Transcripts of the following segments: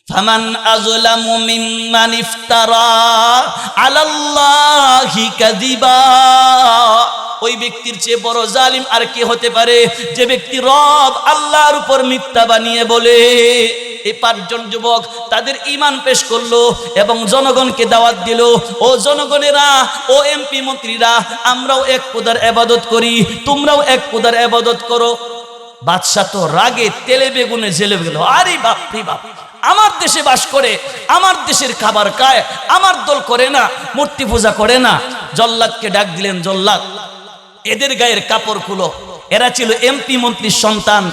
ফামান আযলামু মিম্মান ইফতারা আলাল্লাহি কাযিবা, ওই ব্যক্তির চেয়ে বড় জালিম আর কে হতে পারে যে ব্যক্তি রব আল্লাহর উপর মিথ্যা বানিয়ে বলে। এই পাঁচজন যুবক তাদের ঈমান পেশ করলো এবং জনগণকে দাওয়াত দিল, ও জনগণেরা, ও এমপি মন্ত্রীরা, আমরাও এক খোদার ইবাদত করি, তোমরাও এক খোদার ইবাদত করো। বাদশা তো রাগে তেলে বেগুনে জ্বলে গেল, আরে বাপ রে বাপ, আমার দেশে বাস করে, আমার দেশের খাবার খায়, আমার দল করে না, মূর্তি পূজা করে না। জল্লাদকে ডাক দিলেন, জল্লাদ এদের গায়ের কাপড় খুলো। এরা ছিল এমপি মন্ত্রীর সন্তান,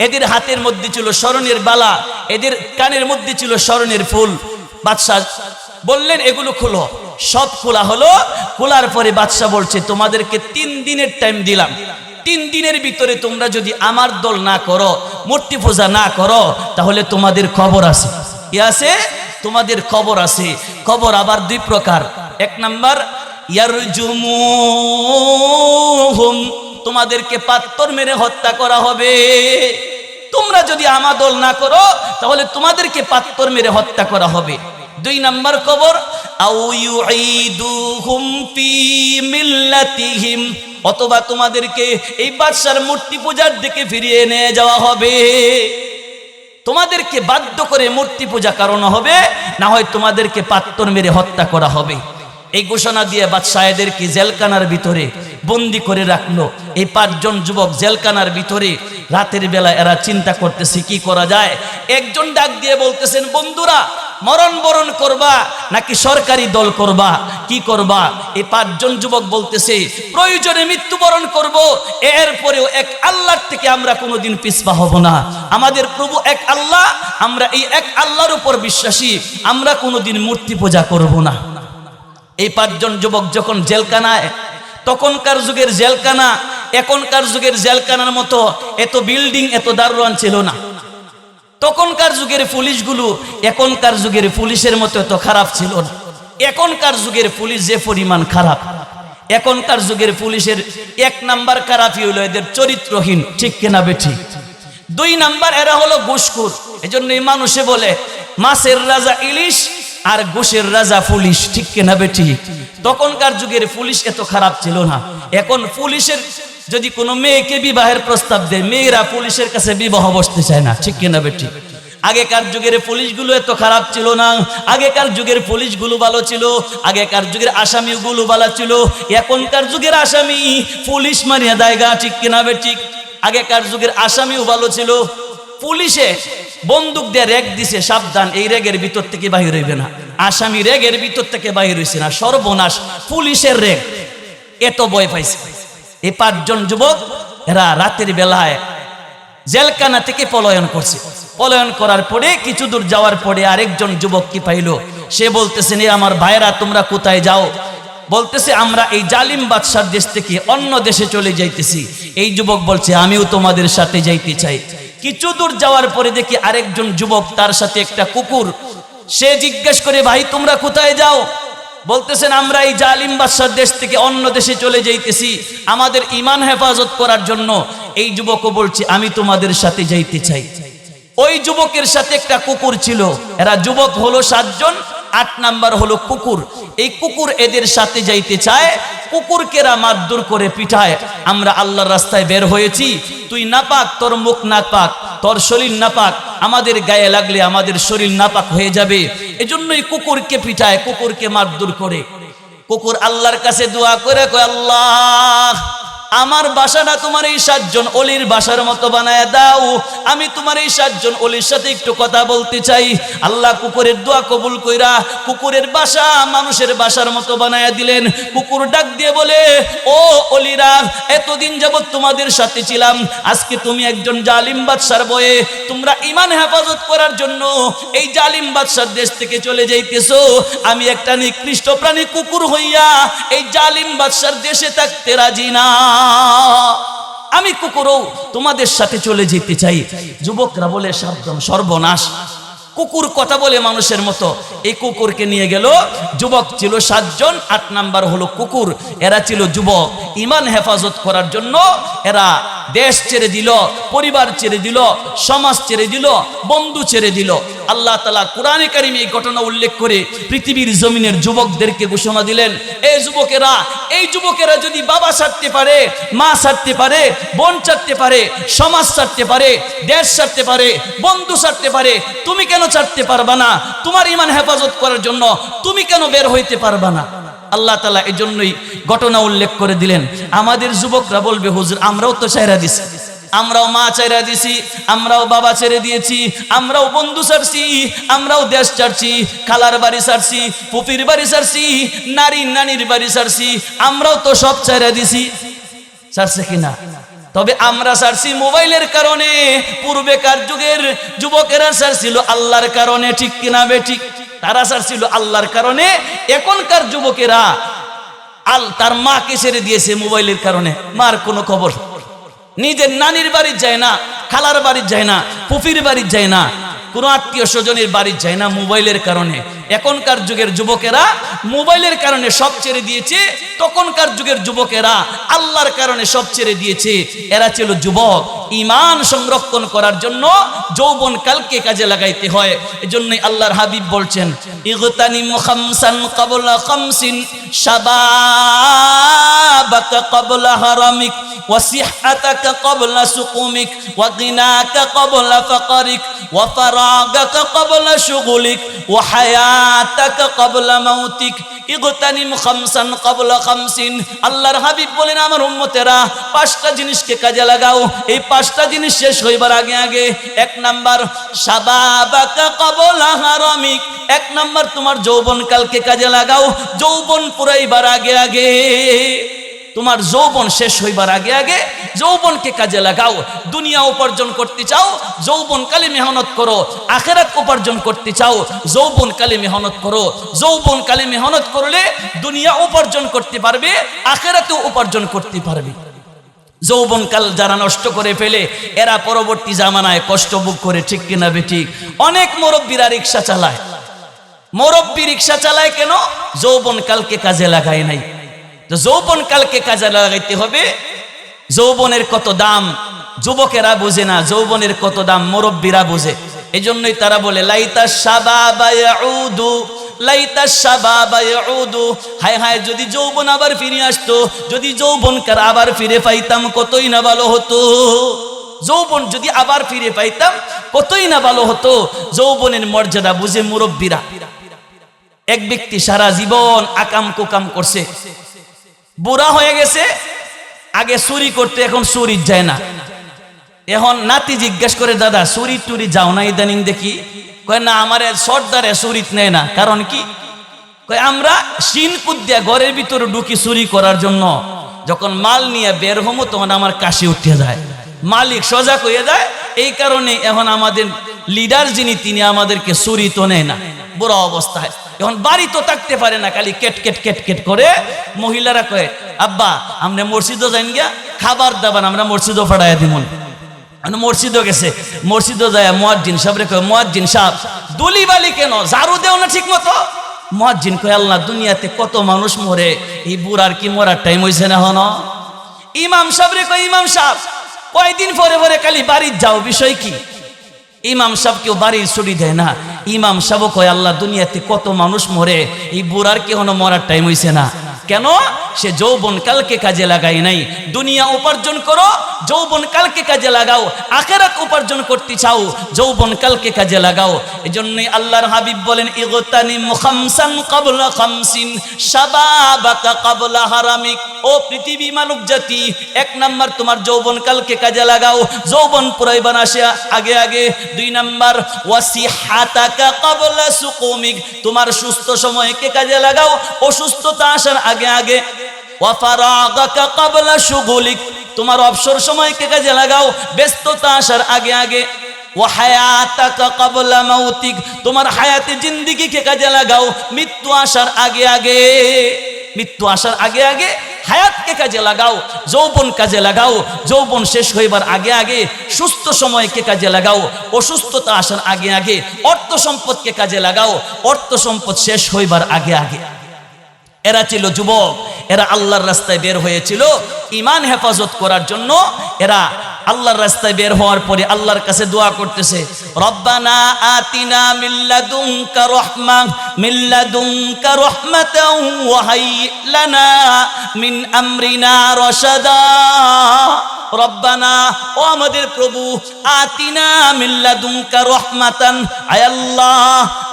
এদের হাতের মধ্যে ছিল স্বর্ণের বালা, এদের কানের মধ্যে ছিল স্বর্ণের ফুল। বাদশাহ বললেন এগুলো খুলো। সব খোলা হলো। খোলার পরে বাদশাহ বলছে তোমাদেরকে 3 দিনের টাইম দিলাম, 3 দিনের ভিতরে তোমরা যদি আমার দল না করো, মূর্তি পূজা না করো, তাহলে তোমাদের খবর আছে। কি আছে? তোমাদের খবর আছে। খবর আবার 2 প্রকার। 1 নাম্বার ইয়ারজুমুহুম, তোমাদেরকে পাথর মেরে হত্যা করা হবে। তোমরা যদি আমার দল না করো তাহলে তোমাদেরকে পাথর মেরে হত্যা করা হবে। 2 নাম্বার খবর আউ ইউঈদুহুম ফি মিল্লাতিহিম, অথবা তোমাদেরকে এই বাদশার মূর্তি পূজার দিকে ফিরিয়ে নিয়ে যাওয়া হবে। তোমাদেরকে বাধ্য করে মূর্তি পূজা করানো হবে, না হয় তোমাদেরকে পাথর মেরে হত্যা করা হবে। এই ঘোষণা দিয়ে বাদশাহ এদেরকে জেলখানার ভিতরে বন্দি করে রাখলো। এই 5 জন যুবক জেলখানার ভিতরে, রাতের বেলা এরা চিন্তা করতেছে কি করা যায়। একজন ডাক দিয়ে বলতেছেন, বন্ধুরা মরণ বরণ করবা নাকি সরকারি দল করবা, কি করবা? এই 5 জন যুবক বলতেছে প্রয়োজনে মৃত্যুবরণ করব, এরপরেও এক আল্লাহর থেকে আমরা কোনোদিন পিছপা হব না। আমাদের প্রভু এক আল্লাহ, আমরা এই এক আল্লাহর উপর বিশ্বাসী, আমরা কোনোদিন মূর্তি পূজা করব না। এই 5 জন যুবক যখন জেলখানায়, তখনকার যুগের জেলখানা এখনকার যুগের জেলখানার মতো এত বিল্ডিং, এত দারোয়ান ছিল না। তখনকার যুগের পুলিশগুলো এখনকার যুগের পুলিশের মতো এত খারাপ ছিল না। এখনকার যুগের পুলিশ যে পরিমাণ খারাপ, এখনকার যুগের পুলিশের 1 নাম্বার খারাপই হলো এদের চরিত্রহীন, ঠিক কিনা বেঠিক? 2 নাম্বার এরা হলো ঘুষখোর। এজন্যই মানুষে বলে মাছের রাজা ইলিশ আর ঘুষের রাজা পুলিশ, ঠিক কিনা বেঠিক? তখনকার যুগের পুলিশ এত খারাপ ছিল না। এখন পুলিশের যদি কোনো মেয়েকে বিবাহের প্রস্তাব দেয়, মেয়েরা পুলিশের কাছে বিবাহ বসতে চায় না, ঠিক কিনা বেঠিক? আগেকার যুগের পুলিশগুলো এত খারাপ ছিল না। আগেকার যুগের পুলিশগুলো ভালো ছিল, আগেকার যুগের আসামিগুলো ভালো ছিল। এখনকার যুগের আসামি পুলিশ মারিয়া দায়গা, ঠিক কিনা বেঠিক? আগেকার যুগের আসামিও ভালো ছিল। পুলিশে বন্দুক দিয়ে রেগ দিছে, সাবধান এই রেগের ভিতর থেকে বাহির হইবে না। আসামি রেগের ভিতর থেকে বাহির হইছে না, সর্বনাশ, পুলিশের রেগ। এত ভয় পাইছে এই 5 জন যুবক। এরা রাতের বেলায় জেলখানা থেকে পলায়ন করছে। পলায়ন করার পরে কিছু দূর যাওয়ার পরে আরেকজন যুবক কি পাইলো, সে বলতেছে নে আমার ভাইরা তোমরা কোথায় যাও? বলতেছে আমরা এই জালিম বাদশার দেশ থেকে অন্য দেশে চলে যাইতেছি। এই যুবক বলছে আমিও তোমাদের সাথে যাইতে চাই। কিছু দূর যাওয়ার পরে দেখি আরেকজন যুবক, তার সাথে একটা কুকুর। সে জিজ্ঞেস করে ভাই তোমরা কোথায় যাও? বলতেছেন আমরা এই জালিম বাদশার দেশ থেকে অন্য দেশে চলে যাইতেছি আমাদের ঈমান হেফাজত করার জন্য। এই যুবকও বলছে আমি তোমাদের সাথে যাইতে চাই। ওই যুবকের সাথে একটা কুকুর ছিল। এরা যুবক হলো 7 জন, 8 নাম্বার হলো কুকুর। এই কুকুর এদের সাথে যাইতে চায়। কুকুরকেরা মারধর করে পিঠায়, আমরা আল্লাহর রাস্তায় বের হয়েছি, তুই নাপাক, তোর মুখ নাপাক, তোর শরীর নাপাক, আমাদের গায়ে লাগলে আমাদের শরীর নাপাক হয়ে যাবে। এজন্যই কুকুরকে পিঠায়, কুকুরকে মারধর করে। কুকুর আল্লাহর কাছে দোয়া করে কয় আল্লাহ আমার বাসাটা তোমার এই 7 জন অলির বাসার মতো বানায় দাও, আমি তোমার এই 7 জন অলির সাথে একটু কথা বলতে চাই। আল্লাহ কুকুরের দোয়া কবুল কইরা কুকুরের বাসা মানুষের বাসার মতো বানায় দিলেন। কুকুর ডাক দিয়ে বলে ও অলিরা, এতদিন যাবত তোমাদের সাথে ছিলাম, আজকে তুমি একজন জালিম বাদশার বয়ে তোমরা ঈমান হেফাজত করার জন্য এই জালিম বাদশার দেশ থেকে চলে যাইতেছো। আমি একটা নিকৃষ্ট প্রাণী কুকুর হইয়া এই জালিম বাদশার দেশে থাকতে রাজি না, আমি কুকুরও তোমাদের সাথে চলে যেতে চাই। যুবকরা বলে সাবধান, সর্বনাশ, কুকুর কথা বলে মানুষের মতো। এই কুকুরকে নিয়ে গেল, যুবক ছিল 7 জন, 8 নাম্বার হলো কুকুর। এরা ছিল যুবক, ঈমান হেফাজত করার জন্য এরা দেশ ছেড়ে দিল, পরিবার ছেড়ে দিল, সমাজ ছেড়ে দিল, বন্ধু ছেড়ে দিল। আল্লাহ তাআলা কোরআনে কারিমে এই ঘটনা উল্লেখ করে পৃথিবীর জমিনের যুবকদেরকে ঘোষণা দিলেন, এই যুবকেরা যদি বাবা ছাড়তে পারে, মা ছাড়তে পারে, বোন ছাড়তে পারে, সমাজ ছাড়তে পারে, দেশ ছাড়তে পারে, বন্ধু ছাড়তে পারে, তুমি কেন ছাড়তে পারবা না? তোমার ঈমান হেফাজত করার জন্য তুমি কেন বের হইতে পারবা না? আল্লাহ তাআলা এই জন্যই ঘটনা উল্লেখ করে দিলেন। আমাদের যুবকরা বলবে, হুজুর আমরাও তো ছাইরা দিছি, আমরাও মা ছাইরা দিছি, আমরাও বাবা ছেড়ে দিয়েছি, আমরাও বন্ধু ছাড়ছি, আমরাও দেশ ছাড়ছি, খালার বাড়ি ছাড়ছি, ফুপির বাড়ি ছাড়ছি, নানির বাড়ি ছাড়ছি, আমরাও তো সব ছাইরা দিছি। ছাড়ছে কিনা? তবে আমরা ছাড়ছি মোবাইলের কারণে, পূর্বেকার যুগের যুবকেরা ছাড়ছিল আল্লাহর কারণে। ঠিক কিনা বেঠিক? তারা ছাড়ছিল আল্লাহর কারণে। এখনকার যুবকেরা তার মাকে ছেড়ে দিয়েছে মোবাইলের কারণে। মার কোনো খবর, নিজের নানির বাড়ি যায় না, খালার বাড়ি যায় না, ফুফির বাড়ি যায় না, কোনো আত্মীয় স্বজনের বাড়ি যায় না মোবাইলের কারণে। এখনকার যুগের যুবকেরা মোবাইলের কারণে সব ছেড়ে দিয়েছে, তখনকার যুগের যুবকেরা আল্লাহর কারণে সব ছেড়ে দিয়েছে। এরা ছিল যুবক। ঈমান সংরক্ষণ করার জন্য যৌবন কালকে কাজে লাগাইতে হয়। এজন্যই আল্লাহর হাবিব বলছেন, ইগতানিম খামসান ক্বাবলা খামসিন শাবাবাকা ক্বাবলা হারামিক ওয়া সিহহাতাকা ক্বাবলা সুকুমিক ওয়া গিনাকা ক্বাবলা ফাকরিক ওয়া ফারাগাকা ক্বাবলা শুগুলিক ওয়া হায়াতাকা ক্বাবলা মাউতিক। ইগতানিম খামসান ক্বাবলা খামসিন। আল্লাহর হাবিব বলেন, আমার উম্মতেরা 5টা জিনিসকে কাজে লাগাও। এই 5টা জিনিস শেষ হইবার আগে আগে 1 নাম্বার শাবাবাকা ক্বাবলা হারামিক। 1 নাম্বার তোমার যৌবনকালকে কাজে লাগাও। যৌবন পুরাইবার আগে আগে, তোমার যৌবন শেষ হইবার আগে আগে যৌবনকে কাজে লাগাও। দুনিয়া উপার্জন করতে চাও, যৌবনকালে মেহনত করো। আখিরাত উপার্জন করতে চাও, যৌবনকালে মেহনত করো। যৌবনকালে মেহনত করলে দুনিয়া উপার্জন করতে পারবে, আখিরাতও উপার্জন করতে পারবে। যৌবনকাল যারা নষ্ট করে ফেলে, এরা পরবর্তী জামানায় কষ্ট ভোগ করে। ঠিক কিনা বেঠিক? অনেক মুরব্বীরা রিকশা চালায়। মুরব্বী রিকশা চালায় কেন? যৌবনকালকে কাজে লাগায় নাই। তো যৌবনকালকে কাজে লাগাইতে হবে। যৌবনের কত দাম যুবকেরা বুঝে না, যৌবনের কত দাম মুরব্বীরা বুঝে। এই জন্যই তারা বলে, লাইতা শাবাবা ইয়াউদু, লাইতা শাবাবা ইয়াউদু। হায় হায়, যদি যৌবন আবার ফিরে আসতো, যদি যৌবনকার আবার ফিরে পাইতাম, কতই না ভালো হতো। যৌবন যদি আবার ফিরে পাইতাম, কতই না ভালো হতো। যৌবনের মর্যাদা বুঝে মুরব্বীরা। এক ব্যক্তি সারা জীবন আকাম কুকাম করছে, বুড়া হয়ে গেছে। আগে চুরি করতে, এখন চুরি যায় না। এখন নাতি জিজ্ঞেস করে, দাদা চুরি টুরি যাও না ইদানিং দেখি? কয় না, আমার সর্দারে চুরিত নেয় না। কারণ কি? কয় আমরা শিন কুদ্দিয়া ঘরের ভিতরে ঢুকি চুরি করার জন্য। যখন মাল নিয়ে বের হমো তখন আমার কাশি উঠে যায়, মালিক সজাগ হয়ে যায়। এই কারণে এখন আমাদের লিডার যিনি, তিনি আমাদেরকে চুরি তো নেয় না বুড়া অবস্থায়। এখন বাড়ি তো থাকতে পারে না, খালি কেট কেট কেট কেট করে। মহিলারা কয়, আব্বা আমরা মসজিদও যাইন গিয়া, খাবার দাবার আমরা মসজিদও ফাড়াইয়া দিমন। মসজিদও গেছে, মসজিদও যায় মুয়াজ্জিন সাহেবরে কয়, মুয়াজ্জিন সাহেব দুলি বালি কেন, ঝাড়ু দেও না ঠিক মতো? মুয়াজ্জিন কয়, আল্লাহ দুনিয়াতে কত মানুষ মরে, এই বুড়ার কি মরার টাইম হইছে না? হন ইমাম সাহেবরে কয়, ইমাম সাহেব কয়দিন পরে পরে খালি বাড়ি যাও, বিষয় কি? ইমাম সাহেব কেউ বাড়ির ছুটি দেয় না। ইমাম সাহেব কয়, আল্লাহ দুনিয়াতে কত মানুষ মরে, এই বুড়ার কি হনো মরার টাইম হইছে না? কেন? সে যৌবন কালকে কাজে লাগাই নাই। দুনিয়া উপার্জন করো, যৌবন কালকে কাজে লাগাও। আখিরাত উপার্জন করতে চাও, যৌবন কালকে কাজে লাগাও। এজন্যই আল্লাহর হাবিব বলেন, ইগতানিম খামসান ক্বাবলা খামসিন শাবাবাকা ক্বাবলা হারামিক। ও পৃথিবী মানব জাতি, 1 নাম্বার তোমার যৌবন কালকে কাজে লাগাও, যৌবন পুরাইবার আসে আগে আগে। 2 নাম্বার ওয়াসিহাতাকা ক্বাবলা সুকুমিক, তোমার সুস্থ সময়কে কাজে লাগাও, অসুস্থতা আসার আগে আগে। ওয়া ফারাগাকা ক্বাবলা শুগুলিক, তোমার অবসর সময়কে কাজে লাগাও, ব্যস্ততা আসার আগে আগে। ওয়া হায়াতাকা ক্বাবলা মাউতিক, তোমার হায়াতে জিন্দেগিকে কাজে লাগাও, মৃত্যু আসার আগে আগে। মৃত্যু আসার আগে আগে হায়াতকে কাজে লাগাও, যৌবন কাজে লাগাও, যৌবন শেষ হইবার আগে আগে সুস্থ সময়কে কাজে লাগাও, অসুস্থতা আসার আগে আগে অর্থ সম্পদকে কাজে লাগাও, অর্থ সম্পদ শেষ হইবার আগে আগে। এরা ছিল যুবক, এরা আল্লাহর রাস্তায় বের হয়েছিল ঈমান হেফাজত করার জন্য। এরা আল্লাহর রাস্তায় বের হওয়ার পরে আল্লাহর কাছে দোয়া করতেছে, রব্বানা আতিনা মিল্লাদুনকা রাহমা মিল্লাদুনকা রাহমাতাও ওয়া হাইয়্ লানা মিন আমরিনা রাশাদা। রব্বানা, ও আমাদের প্রভু, আতিনা মিল্লাদুনকা রাহমাতান, আয় আল্লাহ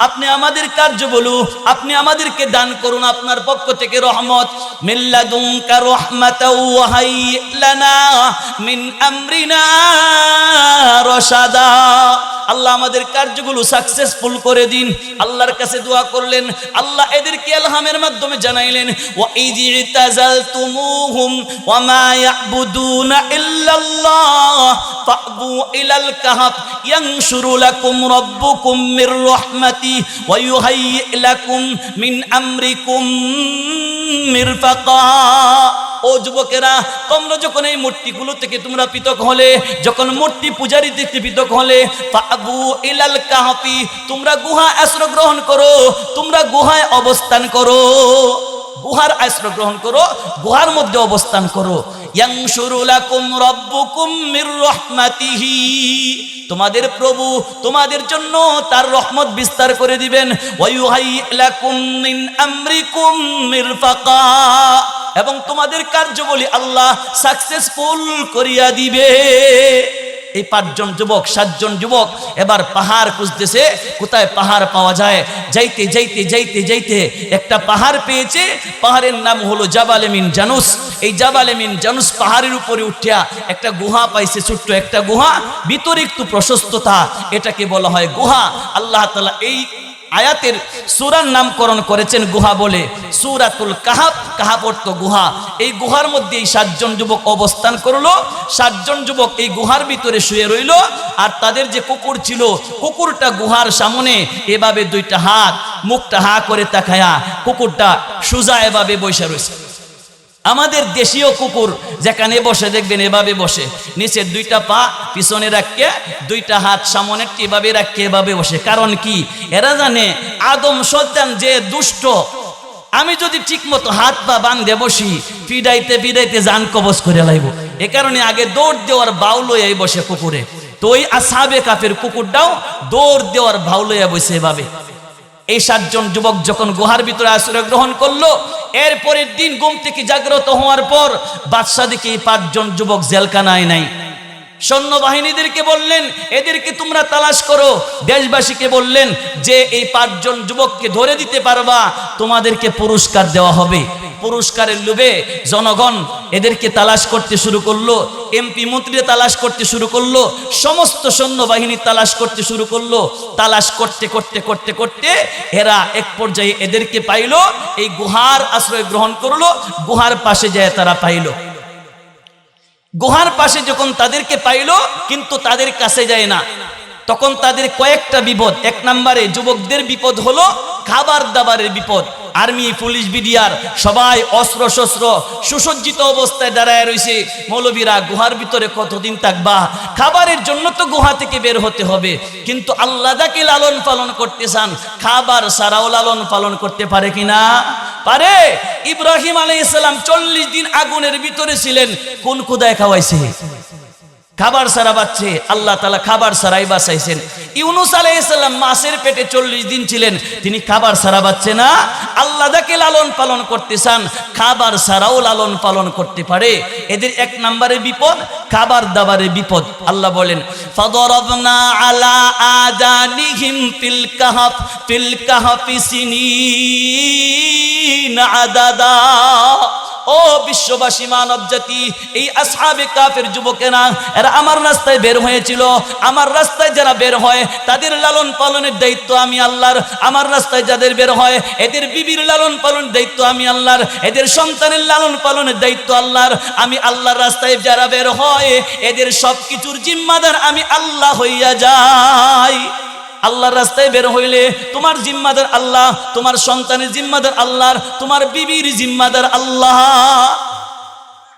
আপনি আমাদের কার্য বলু, আপনি আমাদেরকে দান করুন আপনার পক্ষ থেকে রহমত। মিল্লাদুনকা রাহমাতাও ওয়া হাইয়্ লানা মিন আমরিনা রাশাদা। আল্লাহ আমাদের কার্যগুলো সাকসেসফুল করে দিন। আল্লাহর কাছে দোয়া করলেন, আল্লাহ এদেরকে ইলহামের মাধ্যমে জানাইলেন, ওয়া ইযতাযালতুমুহুম ওয়া মা ইয়াবুদুনা ইল্লাল্লাহ ফাবু ইলাল কাহফ ইয়ানশুরু লাকুম রাব্বুকুম মির রাহমাতি ওয়া ইউহাইয়্যি লাকুম মিন আমরিকুম মিরফাকা। ও যুবকেরা, তোমরা যখন এই মূর্তিগুলো থেকে তোমরা পৃথক হলে, যখন মূর্তি পূজারী থেকে পৃথক হলে, ফাবু ইলাল কাহফি, তোমরা গুহা আশ্রয় গ্রহণ করো, তোমরা গুহায় অবস্থান করো, গুহার আশ্রয় গ্রহণ করো, গুহার মধ্যে অবস্থান করো। ইয়ানশুরু লাকুম রাব্বুকুম মির রাহমাতিহি, তোমাদের প্রভু তোমাদের জন্য তার রহমত বিস্তার করে দিবেন। ওয়া ইউহাইয়্যি লাকুম মিন আমরিকুম মিরফাকা, এবং তোমাদের কার্যবলী আল্লাহ সাকসেসফুল করিয়া দিবে। এই 5 জন যুবক 7 জন যুবক এবার পাহাড় খুঁজতেছে, কোথায় পাহাড় পাওয়া যায়। যাইতে যাইতে যাইতে যাইতে একটা পাহাড় পেয়েছে, পাহাড়ের নাম হলো জাবালে মিন জানুস। এই জাবালে মিন জানুস পাহাড়ের উপরে উঠিয়া একটা গুহা পাইছে, ছোট্ট একটা গুহা, ভিতরে একটু প্রশস্ততা, এটাকে বলা হয় গুহা। আল্লাহ তাআলা এই আয়াতের সূরার নামকরণ করেছেন গুহা বলে, সূরাতুল কাহফ। কাহফ অর্থ গুহা। এই গুহার মধ্যে এই 7 জন যুবক অবস্থান করলো। 7 জন যুবক এই গুহার ভিতরে শুয়ে রইল। আর তাদের যে কুকুর ছিল, কুকুরটা গুহার সামনে এভাবে 2টা হাত, মুখটা হা করে তাকায়া কুকুরটা সোজা এভাবে বসে রয়েছে। আমাদের দেশীয় কুকুর যেখানে বসে দেখবেন এভাবে বসে, নিচের 2টা পা পিছনে রাখিয়ে 2টা হাত সামনে এভাবে রাখিয়ে এভাবে বসে। কারণ কি? এরা জানে আদম সন্তান যে দুষ্ট, আমি যদি ঠিক মতো হাত পা বান্ধে বসি, পিডাইতে পিডাইতে জান কবজ করে লাইব। এ কারণে আগে দৌড় দেওয়ার বাউ লইয়াই বসে কুকুরে। তো ওই আসহাবে কাফের কুকুরটাও দৌড় দেওয়ার বাউ লইয়া বসে এভাবে। এই 7 জন যুবক যখন গুহার ভিতরে আশ্রয় গ্রহণ করলো, এরপরের দিন ঘুম থেকে জাগ্রত হওয়ার পর বাদশা দেখে এই 5 জন যুবক জেলখানায় নাই। সৈন্যবাহিনীদেরকে বললেন, এদেরকে তোমরা তালাশ করো। দেশবাসীকে বললেন যে এই 5 জন যুবককে ধরে দিতে পারবা, তোমাদেরকে পুরস্কার দেওয়া হবে। পুরস্কারের লোভে জনগণ এদেরকে তালাশ করতে শুরু করলো, এমপি মন্ত্রীরা তালাশ করতে শুরু করলো, সমস্ত সৈন্যবাহিনী তালাশ করতে শুরু করলো। তালাশ করতে করতে করতে করতে এরা এক পর্যায়ে এদেরকে পাইলো। এই গুহার আশ্রয় গ্রহণ করলো, গুহার পাশে যায় তারা পাইলো। গুহার পাশে যখন তাদেরকে পাইলো, কিন্তু তাদের কাছে যায় না। তখন তাদের কয়েকটা বিপদ। 1 নম্বরে যুবকদের বিপদ হলো খাবার দাবারের বিপদ। আর্মি, পুলিশ, বিডিআর সবাই অস্ত্র শস্ত্র সুসজ্জিত অবস্থায় দাঁড়ায় রয়েছে। মৌলবীরা গুহার ভিতরে কতদিন থাকবা? খাবারের জন্য তো গুহা থেকে বের হতে হবে। কিন্তু আল্লাহ যাকে লালন পালন করতে চান, খাবার ছাড়াও লালন পালন করতে পারে কিনা? পারে। ইব্রাহিম আলাইহিস সালাম 40 দিন আগুনের ভিতরে ছিলেন, কোন খোদায় খাওয়াইছে? খাবার ছাড়া বাঁচছে, আল্লাহ তাআলা খাবার ছাড়াই বাঁচাইছেন। ইউনূস আলাইহিস সালাম মাছের পেটে 40 দিন ছিলেন, তিনি খাবার ছাড়া বাঁচছে না। আল্লাহ যাকে লালন পালন করতে চান, খাবার ছাড়াও লালন পালন করতে পারে। এদের 1 নম্বরে বিপদ খাবার দাবারের বিপদ। আল্লাহ বলেন, ফাদরাবনা আলা আদানিহিম ফিল কাহফি সিনিন আদাদা। ও বিশ্ববাসী, মানব জাতি, এই আসহাবে কাফের যুবকেরা এরা আমার রাস্তায় বের হয়েছিল। আমার রাস্তায় যারা বের হয় তাদের লালন পালনের দায়িত্ব আমি আল্লাহর। আমার রাস্তায় যাদের বের হয় এদের বিবির লালন পালনের দায়িত্ব আমি আল্লাহর। এদের সন্তানের লালন পালনের দায়িত্ব আল্লাহর। আমি আল্লাহর রাস্তায় যারা বের হয় এদের সবকিছুর জিম্মাদার আমি আল্লাহ হইয়া যাই। আল্লাহর রাস্তায় বের হইলে তোমার জিম্মাদার আল্লাহ, তোমার সন্তানের জিম্মাদার আল্লাহ, তোমার বিবির জিম্মাদার আল্লাহ।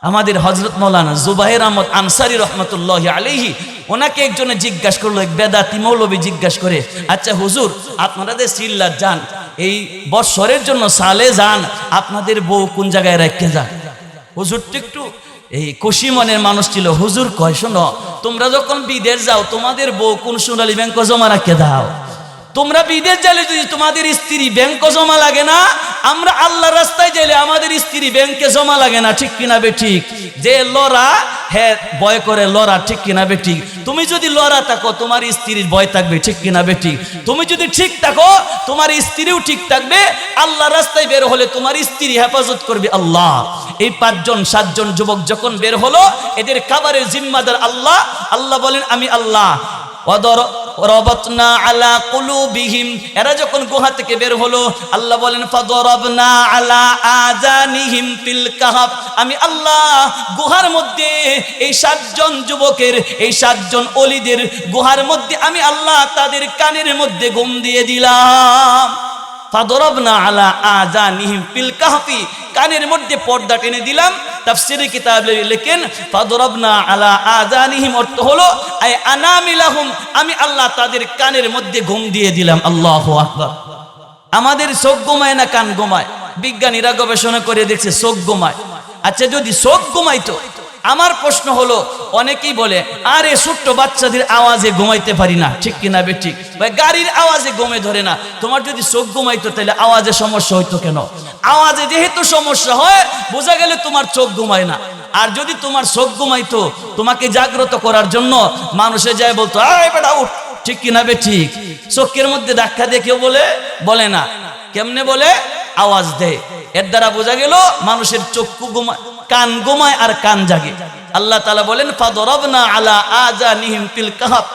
আমাদের হযরত মাওলানা জুবায়ের আহমদ আনসারী রহমতুল্লাহি আলাইহি, ওনাকে একজনে জিজ্ঞাসা করলো, এক বেদাতি মৌলবী জিজ্ঞাসা করে, আচ্ছা হুজুর, আপনারা যে সিল্লাত যান, এই বৎসরের জন্য সালে যান, আপনাদের বউ কোন জায়গায় রেখে যান? হুজুর তো একটু এই খুশি মনের মানুষ ছিল। হুজুর কয়, শোনো, তোমরা যখন বিদেশ যাও তোমাদের বউ কোন সোনালী ব্যাংক জমা রাখে দাও। তোমরা বিদেশ গেলে যদি তোমাদের স্ত্রী ব্যাংক জমা লাগে না, আমরা আল্লাহ রাস্তায় গেলে আমাদের স্ত্রী ব্যাংকে জমা লাগে না, ঠিক কিনা বে ঠিক? যে লড়া হ্যাঁ ভয় করে লড়া, ঠিক কিনা বে ঠিক? তুমি যদি লড়া থাকো তোমার স্ত্রীর ভয় থাকবে, ঠিক কিনা বে ঠিক? তুমি যদি ঠিক থাকো তোমার স্ত্রীও ঠিক থাকবে। আল্লাহ রাস্তায় বের হলে তোমার স্ত্রী হেফাজত করবে আল্লাহ। এই 5-7 যুবক যখন বের হলো, এদের খাবারের জিম্মাদার আল্লাহ। আল্লাহ বলেন আমি আল্লাহ। রবতনা আলা কুলুবিহিম, এরা যখন গুহা থেকে বের হলো, আল্লাহ বলেন ফাদরাবনা আলা আযানিহিম ফিল কাহাফ, আমি আল্লাহ গুহার মধ্যে এই 7 জন যুবকের, এই 7 জন ওলিদের গুহার মধ্যে আমি আল্লাহ তাদের কানের মধ্যে ঘুম দিয়ে দিলাম। ফাদরাবনা আলা আযানিহিম ফিল কাহফি, কানের মধ্যে পর্দা টেনে দিলাম। তাফসীরে কিতাবে লেখেন ফাদরাবনা আলা আযানিহিম অর্থ হলো আই আনামিলাহুম, আমি আল্লাহ তাদের কানের মধ্যে ঘুম দিয়ে দিলাম। আল্লাহু আকবার। আমাদের চোখ ঘুমায় না কান ঘুমায়? বিজ্ঞানীরা গবেষণা করে দেখছে চোখ ঘুমায়। আচ্ছা যদি চোখ ঘুমাইতো, আমার প্রশ্ন হলো, অনেকেই বলে আরে ছোট্ট বাচ্চাদের আওয়াজে ঘুমাইতে পারি না, ঠিক কিনা বে ঠিক? ভাই গাড়ির আওয়াজে ঘুমে ধরে না। তোমার যদি চোখ ঘুমাইতো তাহলে আওয়াজে সমস্যা হইতো কেন? আওয়াজে যেহেতু সমস্যা হয়, বোঝা গেলে তোমার চোখ ঘুমায় না। আর যদি তোমার চোখ ঘুমাইতো, তোমাকে জাগ্রত করার জন্য মানুষে যায় বলতো আয় বেটা উঠ, ঠিক কিনা বে ঠিক? চোখের মধ্যে ধাক্কা দিয়ে কেউ বলে না। কেমনে বলে? আওয়াজ দেয়। এর দ্বারা বোঝা গেল মানুষের চক্ষু ঘুমায়, কান ঘুমায় আর কান জাগে। আল্লাহ তাআলা বলেন ফাদরাবনা আলা আযানিহিম ফিল কাহাফ।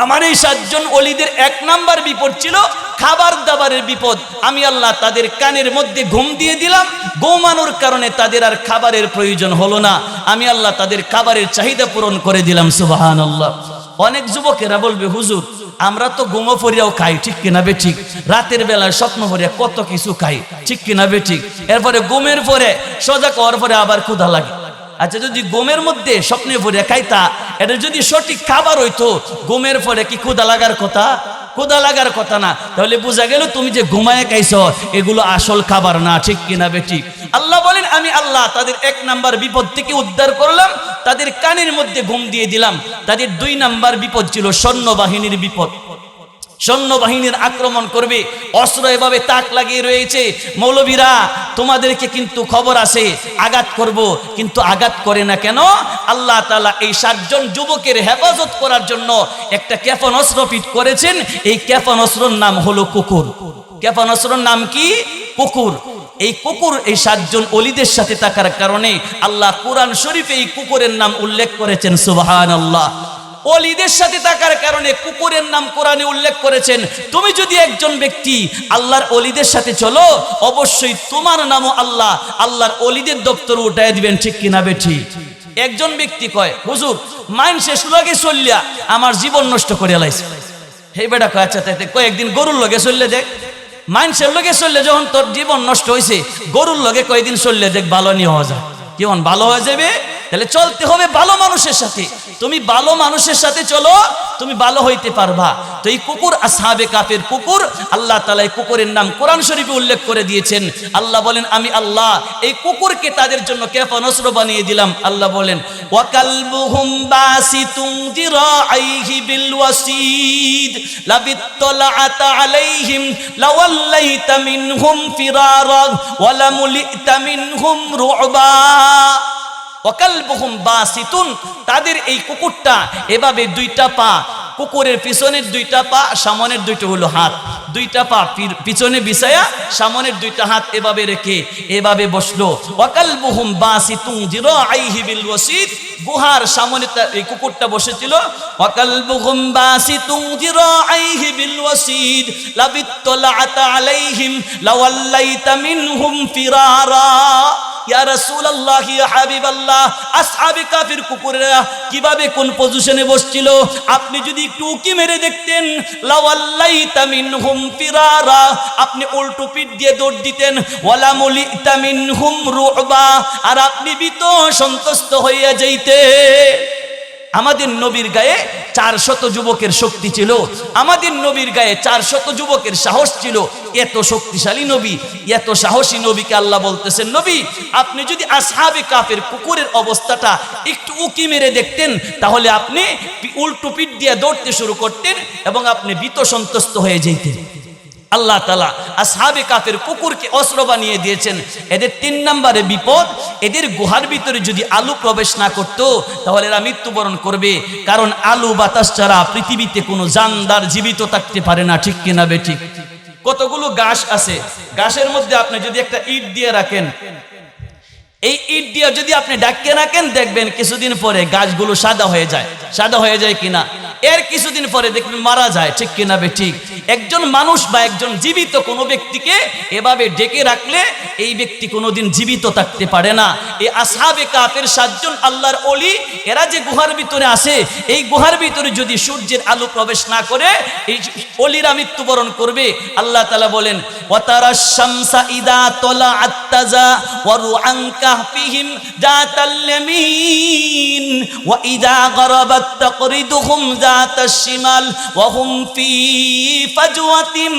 আমার এই 7 জন ওলিদের 1 নাম্বার বিপদ ছিল খাবার দাবারের বিপদ। আমি আল্লাহ তাদের কানের মধ্যে ঘুম দিয়ে দিলাম। ঘুমানোর কারণে তাদের আর খাবারের প্রয়োজন হলো না। আমি আল্লাহ তাদের খাবারের চাহিদা পূরণ করে দিলাম। সুবহানাল্লাহ। অনেক যুবকেরা বলবে হুজুর আমরা তো ঘুমো ফরিয়াও খাই, ঠিক কিনা বে ঠিক? রাতের বেলায় স্বপ্ন ফরিয়া কত কিছু খাই, ঠিক কিনা বে ঠিক? এরপরে ঘুমের পরে সজাগ হওয়ার পরে আবার ক্ষুধা লাগে। আচ্ছা যদি ঘুমের মধ্যে স্বপ্নে ফরিয়া খাইতা, এটা যদি সঠিক খাবার হইতো, ঘুমের পরে কি ক্ষুধা লাগার কথা? ক্ষুধা লাগার কথা না। তাহলে বোঝা গেল তুমি যে ঘুমায় খাইছো এগুলো আসল খাবার না, ঠিক কিনা বে ঠিক? আল্লাহ বলেন আমি আল্লাহ তাদের 1 নাম্বার বিপদ থেকে উদ্ধার করলাম, তাদের কানের মধ্যে ঘুম দিয়ে দিলাম। তাদের 2 নাম্বার বিপদ ছিল সৈন্যবাহিনীর বিপদ। সৈন্যবাহিনীর আক্রমণ করবে, অস্ত্র এভাবে তাক লাগিয়ে রয়েছে। মৌলবীরা তোমাদেরকে কিন্তু খবর আসে আঘাত করব, কিন্তু আঘাত করে না কেন? আল্লাহ তাআলা এই 7 জন যুবকের হেফাজত করার জন্য একটা ক্ষেপণাস্ত্র ফিট করেছেন। এই ক্ষেপণাস্ত্রের নাম হলো কুকুর। ক্ষেপণাস্ত্রের নাম কি? কুকুর। এই কুকুর এই 7 জন ওলিদের সাথে থাকার কারণে আল্লাহ কুরআন শরীফে এই কুকুরের নাম উল্লেখ করেছেন। সুবহানাল্লাহ। ওলিদের সাথে থাকার কারণে কুকুরের নাম কোরআনে উল্লেখ করেছেন। তুমি যদি একজন ব্যক্তি আল্লাহর ওলিদের সাথে চলো, অবশ্যই তোমার নামও আল্লাহ আল্লাহর ওলিদের দপ্তর উঠায় দিবেন, ঠিক কিনা বে ঠিক? একজন ব্যক্তি কয় হুজুর মাইন শেষ লগে চললিয়া আমার জীবন নষ্ট করে লাইছে। এই বেটা কয় আচ্ছা তাইতে কয়েকদিন গরুর লগে চললে দেখ। মাইনসের লগে চললে যখন তোর জীবন নষ্ট হয়েছে, গরুর লগে কয়েকদিন চললে দেখ ভালো নিয়ে হওয়া যায়। কেমন ভালো হয়ে যাবে? তাহলে চলতে হবে ভালো মানুষের সাথে। তুমি ভালো মানুষের সাথে চলো, তুমি ভালো হইতে পারবা। তো এই কুকুর আসহাবে কাফের কুকুর, আল্লাহ তাআলা এই কুকুরের নাম কোরআন শরীফে উল্লেখ করে দিয়েছেন। আল্লাহ বলেন আমি আল্লাহ এই কুকুরকে তাদের জন্য ক্ষেপণাস্ত্র বানিয়ে দিলাম। আল্লাহ বলেন ওয়া কালবুহুম বাসিতুন যিরাআইহি বিল ওয়াসিদ লাবিত্তালাআতা আলাইহিম লাওয়াল্লাইতা মিনহুম ফিরারা ওয়া লামুলিতা মিনহুম রুবা। ওয়াকালবুহুম বাসিতুন, তাদের এই কুকুরটা এভাবে 2টা পা, কুকুরের পিছনের 2টা পা, সামনের 2টা হলো হাত, 2টা পা পিছনে বিছায়া সামনের 2টা হাত এভাবে রেখে এভাবে বসলো। ওয়াকালবুহুম বাসিতুন যিরাআইহি বিল ওয়াসিদ, গুহার সামনে এই কুকুরটা বসেছিল। ওয়াকালবুহুম বাসিতুন যিরাআইহি বিল ওয়াসিদ লাবিত্তালাআতা আলাইহিম লাওয়াল্লাইতা মিনহুম ফিরারা। ইয়া রাসূলুল্লাহ, ইয়া হাবিবাল্লাহ, আসহাবে কাফির কুকুরেরা কিভাবে কোন পজিশনে বসছিল আপনি যদি একটু উকি মেরে দেখতেন, লাওয়াল্লাইতা মিনহুম ফিরারা, আপনি উল্টো পিঠ দিয়ে দৌড় দিতেন, ওয়ালা মুলিতা মিনহুম রুবা, আর আপনি ভীত সন্তুষ্ট হইয়া যাইতে। আমাদের নবীর গায়ে 400 যুবকের শক্তি ছিল, আমাদের নবীর গায়ে 400 যুবকের সাহস ছিল। এত শক্তিশালী নবী, এত সাহসী নবীকে আল্লাহ বলতেছেন, নবী আপনি যদি আসহাবে কাফের কুকুরের অবস্থাটা একটু উকি মেরে দেখতেন, তাহলে আপনি উল্টো পিঠ দিয়ে দৌড়তে শুরু করতেন এবং আপনি ভীত সন্তুষ্ট হয়ে যেতেন। আল্লাহ তাআলা আসহাবে কাফের কুকুরকে অস্ত্র বানিয়ে দিয়েছেন। এদের 3 নম্বরে বিপদ, এদের গুহার ভিতরে যদি আলো প্রবেশ না করত তাহলে এরা মৃত্যুবরণ করবে, কারণ আলো বাতাস ছাড়া পৃথিবীতে কোনো জানদার জীবিত থাকতে পারে না, ঠিক কিনা বেঠিক? কতগুলো ঘাস আছে, ঘাসের মধ্যে আপনি যদি একটা ইট দিয়ে রাখেন, এই ইট দিয়ে যদি আপনি ডাকিয়ে রাখেন দেখবেন কিছুদিন পরে গাছগুলো সাদা হয়ে যায়। সাদা হয়ে যায় কিনা? এর কিছুদিন পরে দেখবেন মারা যায়, ঠিক কিনা বেঠিক? একজন মানুষ বা একজন জীবিত কোনো ব্যক্তিকে এভাবে ডেকে রাখলে এই ব্যক্তি কোনোদিন জীবিত থাকতে পারে না। এই আসহাবে কাফের 7 জন আল্লাহর ওলি, এরা যে গুহার ভিতরে আসে, এই গুহার ভিতরে যদি সূর্যের আলো প্রবেশ না করে এই ওলিরা মৃত্যুবরণ করবে। আল্লাহ তাআলা বলেন, ওয়াতারাশ শামসা ইদা তালাআত তাজা ওয়া রুআন কাহফিহিম জাতাল ইয়ামিন ওয়া ইদা গরাবাত তাকরিদুহুম জাতাশ শিমাল ওয়া হুম ফি ফাজওয়াতিম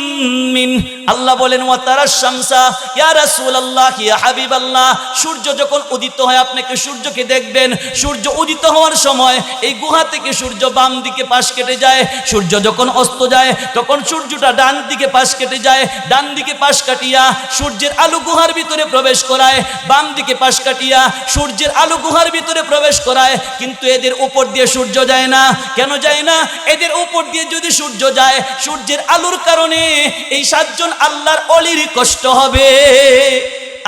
মিন। আল্লাহ বলেন, ওয়াতারাশ শামসা, ইয়া রাসূলুল্লাহ, ইয়া হাবিবাল্লাহ, সূর্য যখন উদিত হয় আপনাকে সূর্যকে দেখবেন। সূর্য উদিত হওয়ার সময় এই গুহা থেকে সূর্য বাম দিকে পাশ কেটে যায়, সূর্য যখন অস্ত যায় তখন সূর্যটা ডান দিকে পাশ কেটে যায়। ডান দিকে পাশ কাটিয়া সূর্যের আলো গুহার ভিতরে প্রবেশ করায়, বাম দিকে পাশ কাটিয়া সূর্যের আলো গুহার ভিতরে প্রবেশ করায়। কিন্তু এদের উপর দিয়ে সূর্য যায় না। কেন যায় না? এদের উপর দিয়ে যদি সূর্য যায়, সূর্যের আলোর কারণে এই 7 জন আল্লাহর ওলির কষ্ট হবে।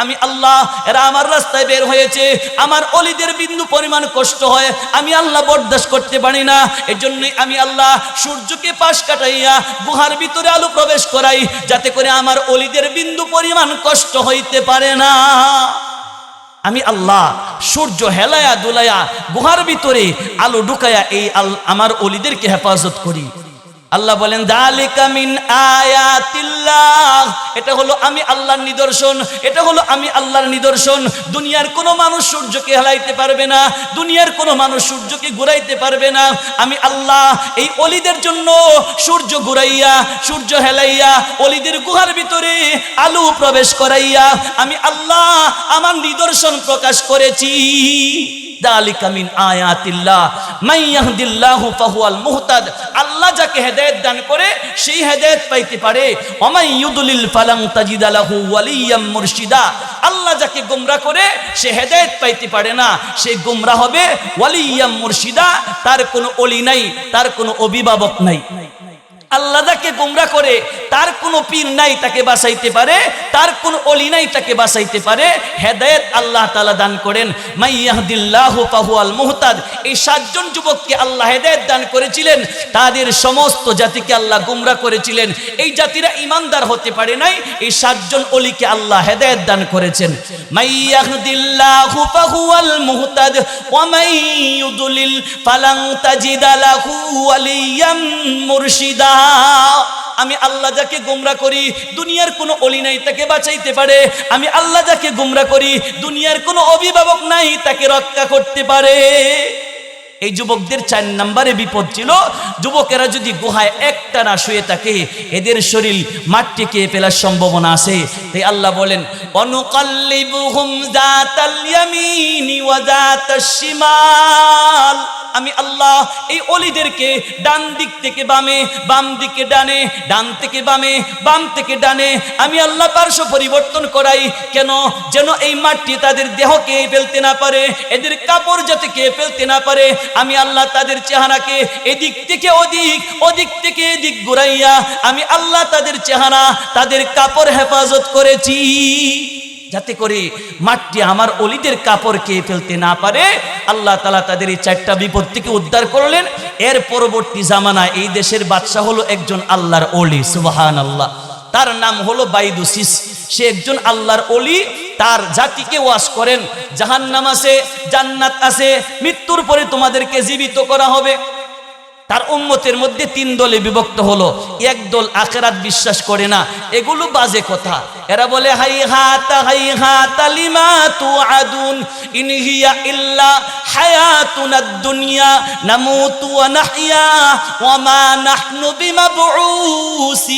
আমি আল্লাহ, এরা আমার রাস্তায় বের হয়েছে, আমার ওলিদের বিন্দু পরিমাণ কষ্ট হয়, আমি আল্লাহ বরদাস্ত করতে পারি না। এজন্যই আমি আল্লাহ সূর্যকে পাশ কাটাইয়া গুহার ভিতরে আলো প্রবেশ করাই, যাতে করে আমার ওলিদের বিন্দু পরিমাণ কষ্ট হইতে পারে না। আমি আল্লাহ সূর্য হেলায়া দুলায়া গুহার ভিতরে আলো ঢুকায়া এই আমার ওলিদেরকে হেফাজত করি। আল্লাহ বলেন, যালিকা মিন আয়াতিল্লাহ, এটা হলো আমি আল্লাহর নিদর্শন, এটা হলো আমি আল্লাহর নিদর্শন। দুনিয়ার কোনো মানুষ সূর্যকে হেলাইতে পারবে না, দুনিয়ার কোনো মানুষ সূর্যকে ঘুরাইতে পারবে না। আমি আল্লাহ এই ওলিদের জন্য সূর্য ঘুরাইয়া, সূর্য হেলাইয়া, ওলিদের গুহার ভিতরে আলো প্রবেশ করাইয়া আমি আল্লাহ আমার নিদর্শন প্রকাশ করেছি। যালিকা মিন আয়াতিল্লাহ মান ইয়াহদিল্লাহু ফাহুয়াল মুহতাদ, আল্লাহ যাকে হেদায়েত দান করে সেই হেদায়েত পাইতে পারে। ওয়া মান ইউদলিল ফালান তাজিদা লাহু ওয়ালিয়াম মুরশিদা, আল্লাহ যাকে গোমরাহ করে সে হেদায়েত পাইতে পারে না, সে গোমরাহ হবে। ওয়ালিয়াম মুরশিদা, তার কোনো ওলি নাই, তার কোনো অভিভাবক নাই। আল্লাহ যাকে গোমরাহ করে তার কোনো পীর নাই তাকে বাঁচাইতে পারে, তার কোনো ওলি নাই তাকে বাঁচাইতে পারে। হেদায়েত আল্লাহ তাআলা দান করেন। মান ইয়াহদিল্লাহু ফাহুয়াল মুহতাদ, এই 7 জন যুবককে আল্লাহ হেদায়েত দান করেছিলেন, তাদের সমস্ত জাতিকে আল্লাহ গোমরাহ করেছিলেন। এই জাতিরা ঈমানদার হতে পারে নাই, এই 7 জন ওলিকে আল্লাহ হেদায়েত দান করেছেন। মান ইয়াহদিল্লাহু ফাহুয়াল মুহতাদ ওয়া মান ইউদলিল ফালান তাজিদা লাহু ওয়ালিয়াম মুরশিদা। আমি আল্লাহ যাকে গোমরাহ করি দুনিয়ার কোনো ওলি নাই তাকে বাঁচাইতে পারে, আমি আল্লাহ যাকে গোমরাহ করি দুনিয়ার কোনো অভিভাবক নাই তাকে রক্ষা করতে পারে। এই যুবকদের 4 নম্বরে বিপদ ছিল, যুবকেরা যদি গুহায় একটানা শুয়ে থাকে এদের শরীর মাটি খেয়ে ফেলার সম্ভাবনা আছে। তাই আল্লাহ বলেন, অনুকাল্লিবুহুম যাতাল ইয়ামিনি ওয়া যাতাশ শিমাল, আমি আল্লাহ এই ওলিদেরকে ডান দিক থেকে বামে, বাম দিকে ডানে, ডান থেকে বামে, বাম থেকে ডানে আমি আল্লাহ পার্শ্ব পরিবর্তন করাই। কেন? যেন এই মাটি তাদের দেহকে ফেলতে না পারে, এদের কাপড় যাতে কে ফেলতে না পারে। আমি আল্লাহ তাদের চেহারাকে এদিক থেকে ওদিক, ওদিক থেকে এদিক ঘুরাইয়া আমি আল্লাহ তাদের চেহারা, তাদের কাপড় হেফাজত করেছি, যাতে করে মাটি আমার ওলিদের কাপড়কে ফেলতে না পারে। আল্লাহ তাআলা তাদের এই 4টা বিপদ থেকে উদ্ধার করলেন। এর পরবর্তী জামানায় এই দেশের বাদশা হলো একজন আল্লাহর ওলি। সুবহানাল্লাহ। তার নাম হলো বাইদুসিস। সে একজন আল্লাহর ওলি। তার জাতিকে ওয়াজ করেন জাহান্নাম আছে, জান্নাত আছে, মৃত্যুর পরে তোমাদেরকে জীবিত করা হবে। তার উম্মতের মধ্যে 3 দলে বিভক্ত হলো। এক দল আখিরাত বিশ্বাস করে না, এগুলো বাজে কথা। এরা বলে হাইহাতা লিমা তুআদুন ইন হিয়া ইল্লা হায়াতুনাদ দুনিয়া নামুতু ওয়া নাহইয়া ওয়া মা নাহনু বিমাবউসিন।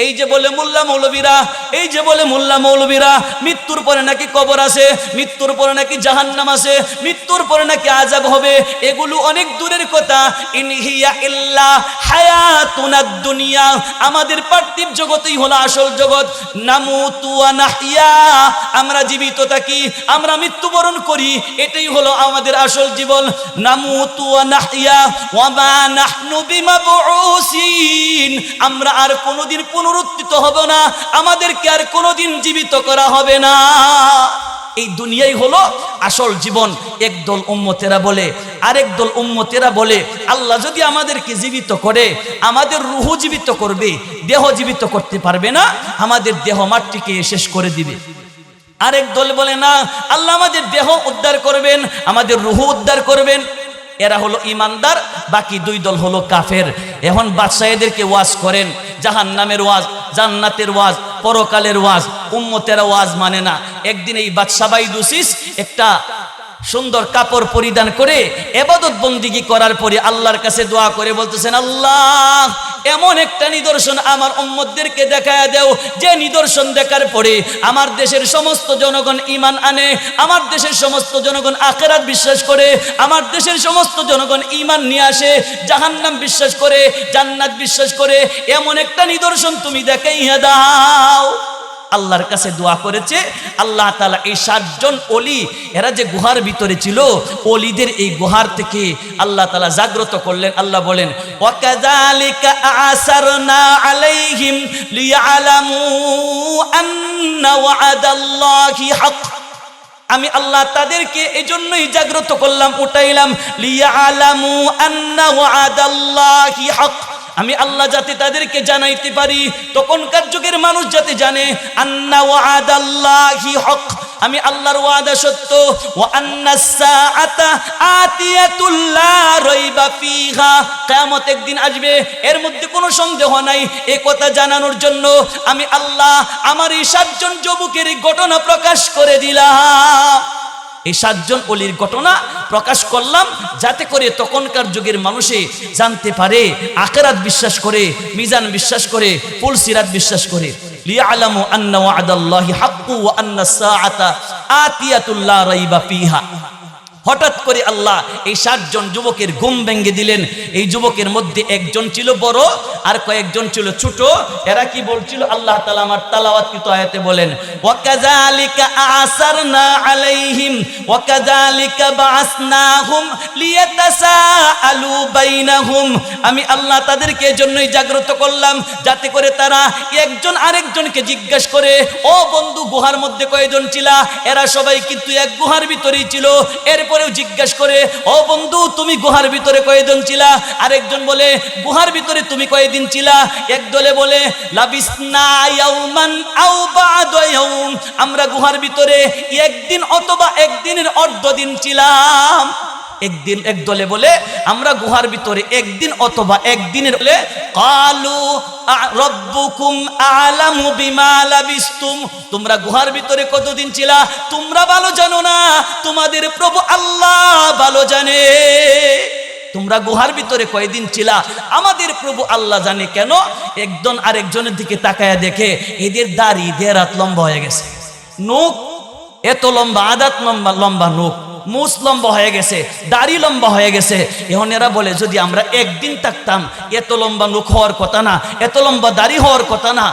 এই যে বলে মোল্লা মৌলবীরা মৃত্যুর পরে নাকি কবর আছে, মৃত্যুর পরে নাকি জাহান্নাম আছে, মৃত্যুর পরে নাকি আযাব হবে, এগুলো অনেক দূরের কথা। ইন হিয়া ইল্লা হায়াতুনাদ দুনিয়া, আমাদের পার্থিব জগতই হলো আসল জগৎ। নামুতু ওয়া নাহইয়া, আমরা জীবিত থাকি, আমরা মৃত্যুবরণ করি, এটাই হলো আমাদের আসল জীবন। নামুতু ওয়া নাহইয়া ওয়া মা নাহনু বিমাবউসিন, আমরা আর কোনোদিন পুনরুত্থিত হব না, আমাদেরকে আর কোনোদিন জীবিত করা হবে না। এই দুনিয়াই হলো আসল জীবন। একদল উম্মতেরা বলে, আরেক দল উম্মতেরা বলে আল্লাহ যদি আমাদেরকে জীবিত করে, আমাদের রূহ জীবিত করবে, দেহ জীবিত করতে পারবে না, আমাদের দেহ মাটিকে শেষ করে দিবে। আরেক দল বলে না, আল্লাহ আমাদের দেহ উদ্ধার করবেন, আমাদের রূহ উদ্ধার করবেন। এরা হলো ইমানদার, বাকি 2 দল হলো কাফের। এখন বাদশাহদেরকে ওয়াজ করেন জাহান্নামের ওয়াজ, জান্নাতের ওয়াজ, পরকালের ওয়াজ। উম্মতেরা ওয়াজ মানে না। একদিন এই বাদশা বাইদুসিস একটা সুন্দর কাপড় পরিধান করে ইবাদত বন্দিগি করার পরে আল্লাহর কাছে দোয়া করে বলতেছেন, আল্লাহ এমন একটা নিদর্শন আমার উম্মতদেরকে দেখায় দাও, যে নিদর্শন দেখার পরে আমার দেশের সমস্ত জনগণ ঈমান আনে, আমার দেশের সমস্ত জনগণ আখিরাত বিশ্বাস করে, আমার দেশের সমস্ত জনগণ ঈমান নিয়ে আসে, জাহান্নাম বিশ্বাস করে, জান্নাত বিশ্বাস করে। এমন একটা নিদর্শন তুমি দেখাইয়া দাও। আল্লাহর কাছে দোয়া করেছে। আল্লাহ তাআলা এই 7 জন ওলি, এরা যে গুহার ভিতরে ছিল, ওলিদের এই গুহার থেকে আল্লাহ তাআলা জাগ্রত করলেন। আল্লাহ বলেন, ওয়াকাযালিকা আসারনা আলাইহিম লিয়ালামু আন্না ওয়াদাল্লাহি হক। আমি আল্লাহ তাদেরকে এজন্যই জাগ্রত করলাম, উঠাইলাম, লিয়ালামু আন্না ওয়াদাল্লাহি হক। আমি আল্লাহ যাতে তাদেরকে জানাইতে পারি, তখনকার যুগের মানুষ যাতে জানে আন্না ওয়াদাল্লাহি হক, আমি আল্লাহর ওয়াদা সত্য। ওয়া আন্নাস সাআতা আতিয়াতুল লা রাইবা ফিহা, কিয়ামত একদিন আসবে, এর মধ্যে কোনো সন্দেহ নাই। এই কথা জানানোর জন্য আমি আল্লাহ আমার এই 7 জন যুবকের ঘটনা প্রকাশ করে দিলাম। এই 7 জন ওলির ঘটনা প্রকাশ করলাম, যাতে করে তখনকার যুগের মানুষে জানতে পারে, আখিরাত বিশ্বাস করে, মিজান বিশ্বাস করে, ফুলসিরাত বিশ্বাস করে। লিয়ালামু আন্না ওয়াদাল্লাহি হাক্কু ওয়া আন্নাস সাআতা আতিয়াতুল লা রাইবা ফিহা। হঠাৎ করে আল্লাহ এই 7 জন যুবকের ঘুম ভেঙে দিলেন। এই যুবকের মধ্যে একজন ছিল বড়, আর কয়েকজন ছিল ছোট। এরা কি বলছিল? আল্লাহ তাআলা আমার তেলাওয়াতকৃত আয়াতে বলেন, ওয়াকাযালিকা আসারনা আলাইহিম ওয়াকাযালিকা বাআসনাহুম লিয়াতাসাআলু বাইনাহুম। আমি আল্লাহ তাদেরকে এজন্যই জাগ্রত করলাম, যাতে করে তারা একজন আরেকজনকে জিজ্ঞাসা করে, ও বন্ধু গুহার মধ্যে কয়জন ছিলা? এরা সবাই কিন্তু এক গুহার ভিতরেই ছিল। এরপরেও জিজ্ঞাসা করে, ও বন্ধু তুমি গুহার ভিতরে কয়জন ছিলা? আরেকজন বলে, গুহার ভিতরে তুমি কয়দিন ছিলা? এক দলে বলে, লাবিসনা ইয়াওমান আও বা'দা ইয়াওম, আমরা গুহার ভিতরে একদিন অথবা একদিনের অর্ধ দিন ছিলাম। একদিন। এক দলে বলে, আমরা গুহার ভিতরে একদিন অথবা একদিনের। বলে, ক্বালু রাব্বুকুম আ'লামু বিমা লাবিসতুম, তোমরা গুহার ভিতরে কতদিন ছিলা তোমরা ভালো জানো না, তোমাদের প্রভু আল্লাহ ভালো জানে। তোমরা গুহার ভিতরে কয়দিন ছিলা আমাদের প্রভু আল্লাহ জানে। কেন? একজন আরেকজনের দিকে তাকায়া দেখে এদের দাড়ি দেড় হাত লম্বা হয়ে গেছে, নখ এত লম্বা, আদাত লম্বা নখ, মুছ লম্বা হয়ে গেছে, দাড়ি লম্বা হয়ে গেছে। এখন এরা বলে, যদি আমরা একদিন থাকতাম, এত লম্বা নখ হওয়ার কথা না, এত লম্বা দাড়ি হওয়ার কথা না,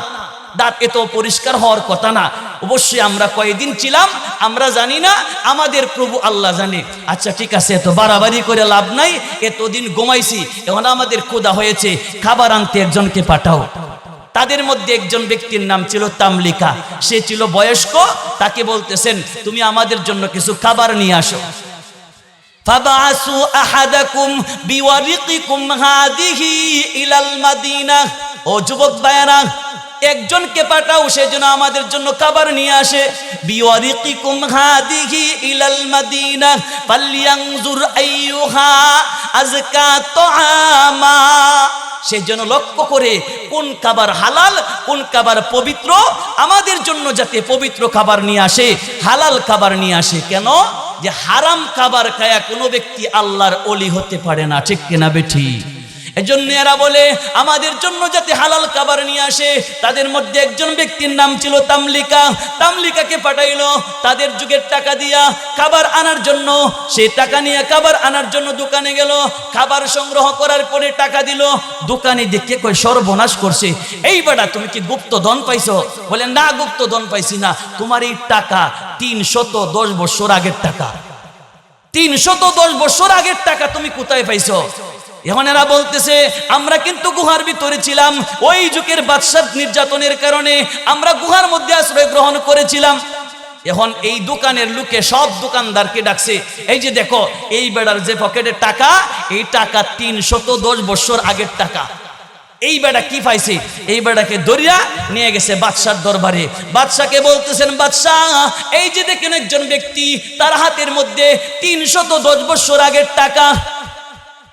দাঁত এত পরিষ্কার হওয়ার কথা না। অবশ্যই আমরা কয়দিন ছিলাম আমরা জানি না, আমাদের প্রভু আল্লাহ জানে। আচ্ছা ঠিক আছে, এত বাড়াবাড়ি করে লাভ নাই, এতদিন ঘুমাইছি, এখন আমাদের ক্ষুধা হয়েছে, খাবার আনতে একজনকে পাঠাও। তাদের মধ্যে একজন ব্যক্তির নাম ছিল তামলিকা। সে ছিল বয়স্ক। তাকে বলতেছেন, তুমি আমাদের জন্য কিছু খাবার নিয়ে আসো। ফাবাসু আহাদাকুম বিওয়ারিকিকুম হাদিহি ইলাল মাদিনা। ও যুবক ভাইয়েরা, একজনকে পাঠাও সে যেন আমাদের জন্য খাবার নিয়ে আসে। বিওয়ারিকিকুম হাদিহি ইলাল মাদিনা ফালইয়ানজুর আইয়ুহা আযকা তুআমা। সে যেন লক্ষ্য করে কোন খাবার হালাল, কোন খাবার পবিত্র, আমাদের জন্য যাতে পবিত্র খাবার নিয়ে আসে, হালাল খাবার নিয়ে আসে। কেন? যে হারাম খাবার খায়া কোনো ব্যক্তি আল্লাহর ওলি হতে পারে না, ঠিক কিনা বেঠি? এজন্য এরা বলে আমাদের জন্য যাতে হালাল খাবার নিয়ে আসে। তাদের মধ্যে একজন ব্যক্তির নাম ছিল তামলিকা। তামলিকাকে পাঠাইলো তাদের যুগের টাকা দিয়া খাবার আনার জন্য। সে টাকা নিয়ে খাবার আনার জন্য দোকানে গেল। খাবার সংগ্রহ করার পরে টাকা দিল। দোকানে দেখে কই সর্বনাশ করছে, এই বেটা তুমি কি গুপ্ত ধন পাইছো? বলে না, গুপ্ত ধন পাইছি না। তোমার এই টাকা 310 বছর আগের টাকা। 310 বছর আগের টাকা তুমি কোথায় পাইছো? এখন এরা বলতেছে আমরা কিন্তু গুহার ভিতরে ছিলাম, ওই যুগের বাদশাহ নির্যাতনের কারণে আমরা গুহার মধ্যে আশ্রয় গ্রহণ করেছিলাম। এখন এই দোকানের লোকে সব দোকানদারকে ডাকছে, এই যে দেখো এই বেড়ার যে পকেটের টাকা, এই টাকা 310 বছর আগের টাকা। এই বেড়া কি পাইছে? এই বেড়াকে দরিয়া নিয়ে গেছে বাদশার দরবারে। বাদশাকে বলতেছেন, বাদশাহ এই যে দেখেন একজন ব্যক্তি, তার হাতের মধ্যে 310 বছর আগের টাকা।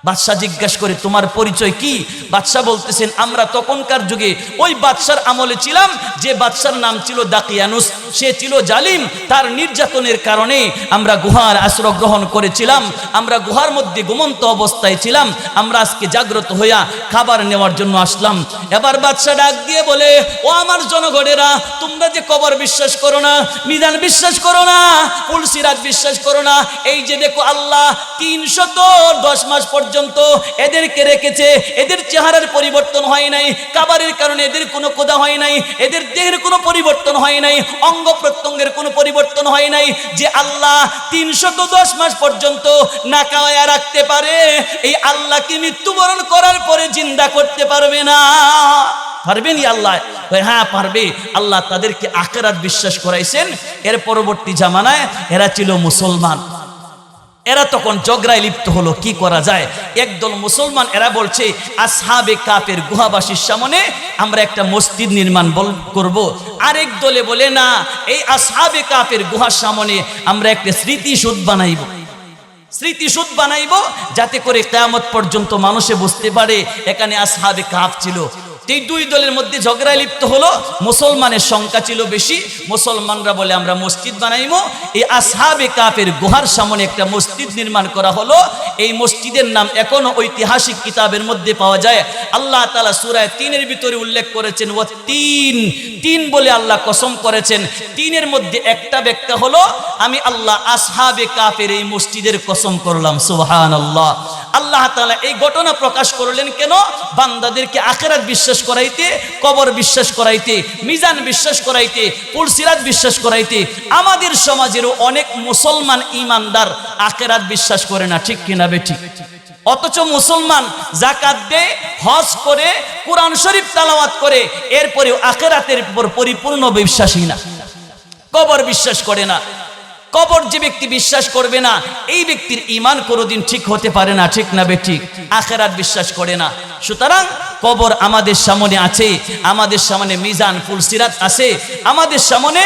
বাদশাহ জিজ্ঞাসা করে তোমার পরিচয় কি? বাদশাহ বলতেছেন আমরা তখনকার যুগে ওই বাদশার আমলে ছিলাম, যে বাদশার নাম ছিল দাকিয়ানুস। সে ছিল জালিম, তার নির্যাতনের কারণে আমরা গুহার আশ্রয় গ্রহণ করেছিলাম। আমরা গুহার মধ্যে ঘুমন্ত অবস্থায় ছিলাম। আমরা আজকে জাগ্রত হইয়া খাবার নেওয়ার জন্য আসলাম। এবার বাদশাহ ডাক দিয়ে বলে, ও আমার জনগণেরা, তোমরা যে কবর বিশ্বাস করো না, মিজান বিশ্বাস করো না, পুলসিরাত বিশ্বাস করো না, এই যে দেখো আল্লাহ 310 মাস পর্যন্ত এদেরকে রেখেছে, এদের চেহারার পরিবর্তন হয় নাই, খাবারের কারণে এদের কোনো কোদা হয় নাই, এদের দেহের কোনো পরিবর্তন হয় নাই, অঙ্গ প্রত্যঙ্গের কোনো পরিবর্তন হয় নাই। যে আল্লাহ 310 মাস পর্যন্ত না খাওয়ায়া রাখতে পারে, এই আল্লাহ কি মৃত্যুবরণ করার পরে জিন্দা করতে পারবে না? পারবেন? আল্লাহ হ্যাঁ পারবে। আল্লাহ তাদেরকে আখিরাত বিশ্বাস করাইছেন। এর পরবর্তী জামানায় এরা ছিল মুসলমান। এরা তখন ঝগড়ায় লিপ্ত হলো, কি করা যায়? একদল মুসলমান এরা বলছে আসহাবে কাফের গুহাবাসীর সামনে আমরা একটা মসজিদ নির্মাণ করব। আরেক দলে বলে না, এই আসহাবে কাফের গুহার সামনে আমরা একটা স্মৃতিসৌধ বানাইব। স্মৃতিসৌধ বানাইব যাতে করে কিয়ামত পর্যন্ত মানুষে বুঝতে পারে এখানে আসহাবে কাফ ছিল। এই দুই দলের মধ্যে ঝগড়ায় লিপ্ত হলো। মুসলমানের সংখ্যা ছিল বেশি। মুসলমানরা বলে আমরা মসজিদ বানাইবো। এই আসহাবে কাফের গুহার সামনে একটা মসজিদ নির্মাণ করা হলো। এই মসজিদের নাম এখনো ঐতিহাসিক কিতাবের মধ্যে পাওয়া যায়। আল্লাহ তাআলা সূরা 3-এর ভিতরে উল্লেখ করেছেন, ও তিন বলে আল্লাহ কসম করেছেন। 3-এর মধ্যে একটা ব্যাখ্যা হলো আমি আল্লাহ আসহাবে কাফের এই মসজিদের কসম করলাম। সুবহানাল্লাহ। আল্লাহ তাআলা এই ঘটনা প্রকাশ করলেন কেন? বান্দাদেরকে আখিরাত বিশ্বাস করাইতে, কবর বিশ্বাস করাইতে, মিজান বিশ্বাস করাইতে, পুলসিরাত বিশ্বাস করাইতে। আমাদের সমাজেরও অনেক মুসলমান ইমানদার আখিরাত বিশ্বাস করে না, ঠিক কিনা বেঠিক? অথচ মুসলমান যাকাত দেয়, হজ করে, কোরআন শরীফ তেলাওয়াত করে, এরপরেও আখিরাতের উপর পরিপূর্ণ বিশ্বাসী না, কবর বিশ্বাস করে না। কবর যে ব্যক্তি বিশ্বাস করবে না, এই ব্যক্তির ঈমান কোনোদিন ঠিক হতে পারে না, ঠিক না বেঠিক? আখিরাত বিশ্বাস করে না। সুতরাং কবর আমাদের সামনে আছে, আমাদের সামনে মিজান পুলসিরাত আছে, আমাদের সামনে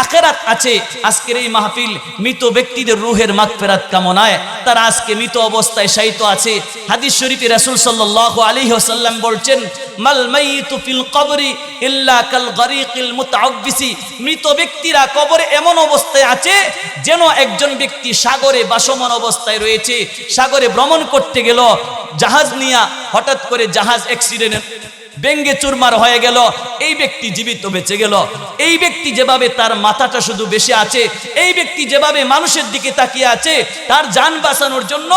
আখিরাত আছে। আজকের এই মাহফিল মৃত ব্যক্তিদের রূহের মাগফিরাত কামনায় তারা আজকে মৃত অবস্থায় শায়িত আছে। হাদিস শরীফে রাসূল সাল্লাল্লাহু আলাইহি ওয়াসাল্লাম বলছেন, মাল মাইতু ফিল কবরি ইল্লা কাল গরিকিল মুতাআব্বিসি। মৃত ব্যক্তিরা কবরে এমন অবস্থায় আছে যেন একজন ব্যক্তি সাগরে ভাসমান অবস্থায় রয়েছে। সাগরে ভ্রমণ করতে গেল জাহাজ নিয়া, হঠাৎ করে জাহাজ অ্যাক্সিডেন্টে ভেঙ্গে চুরমার হয়ে গেল, এই ব্যক্তি জীবিত বেঁচে গেল। এই ব্যক্তি যেভাবে তার মাথাটা শুধু বেশি আছে, এই ব্যক্তি যেভাবে মানুষের দিকে তাকিয়ে আছে, তার জান বাঁচানোর জন্য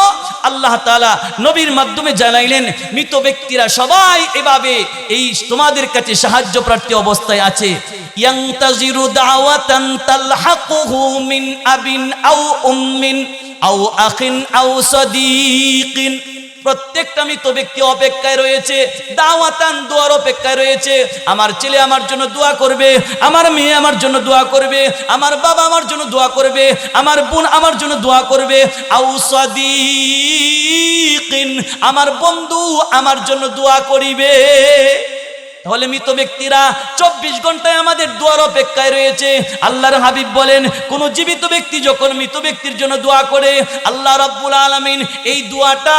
আল্লাহ তাআলা নবীর মাধ্যমে জানাইলেন, মৃত ব্যক্তিরা সবাই এভাবে এই তোমাদের কাছে সাহায্য প্রার্থী অবস্থায় আছে। ইয়ান্তাজিরু দাওয়াতান তালহাকুহু মিন আবিন আও উম্মিন আও আখিন আও সাদীকিন। প্রত্যেকটা মৃত ব্যক্তি অপেক্ষায় রয়েছে, দাওয়াতান দোয়ার অপেক্ষায় রয়েছে। আমার ছেলে আমার জন্য দোয়া করবে, আমার মেয়ে আমার জন্য দোয়া করবে, আমার বাবা আমার জন্য দোয়া করবে, আমার বোন আমার জন্য দোয়া করবে। আও সাদীকিন, আমার বন্ধু আমার জন্য দোয়া করিবে। তাহলে মৃত ব্যক্তিরা 24 ঘন্টায় আমাদের দোয়ার অপেক্ষায় রয়েছে। আল্লাহর হাবিব বলেন, কোন জীবিত ব্যক্তি যখন মৃত ব্যক্তির জন্য দোয়া করে, আল্লাহ রাব্বুল আলামিন এই দোয়াটা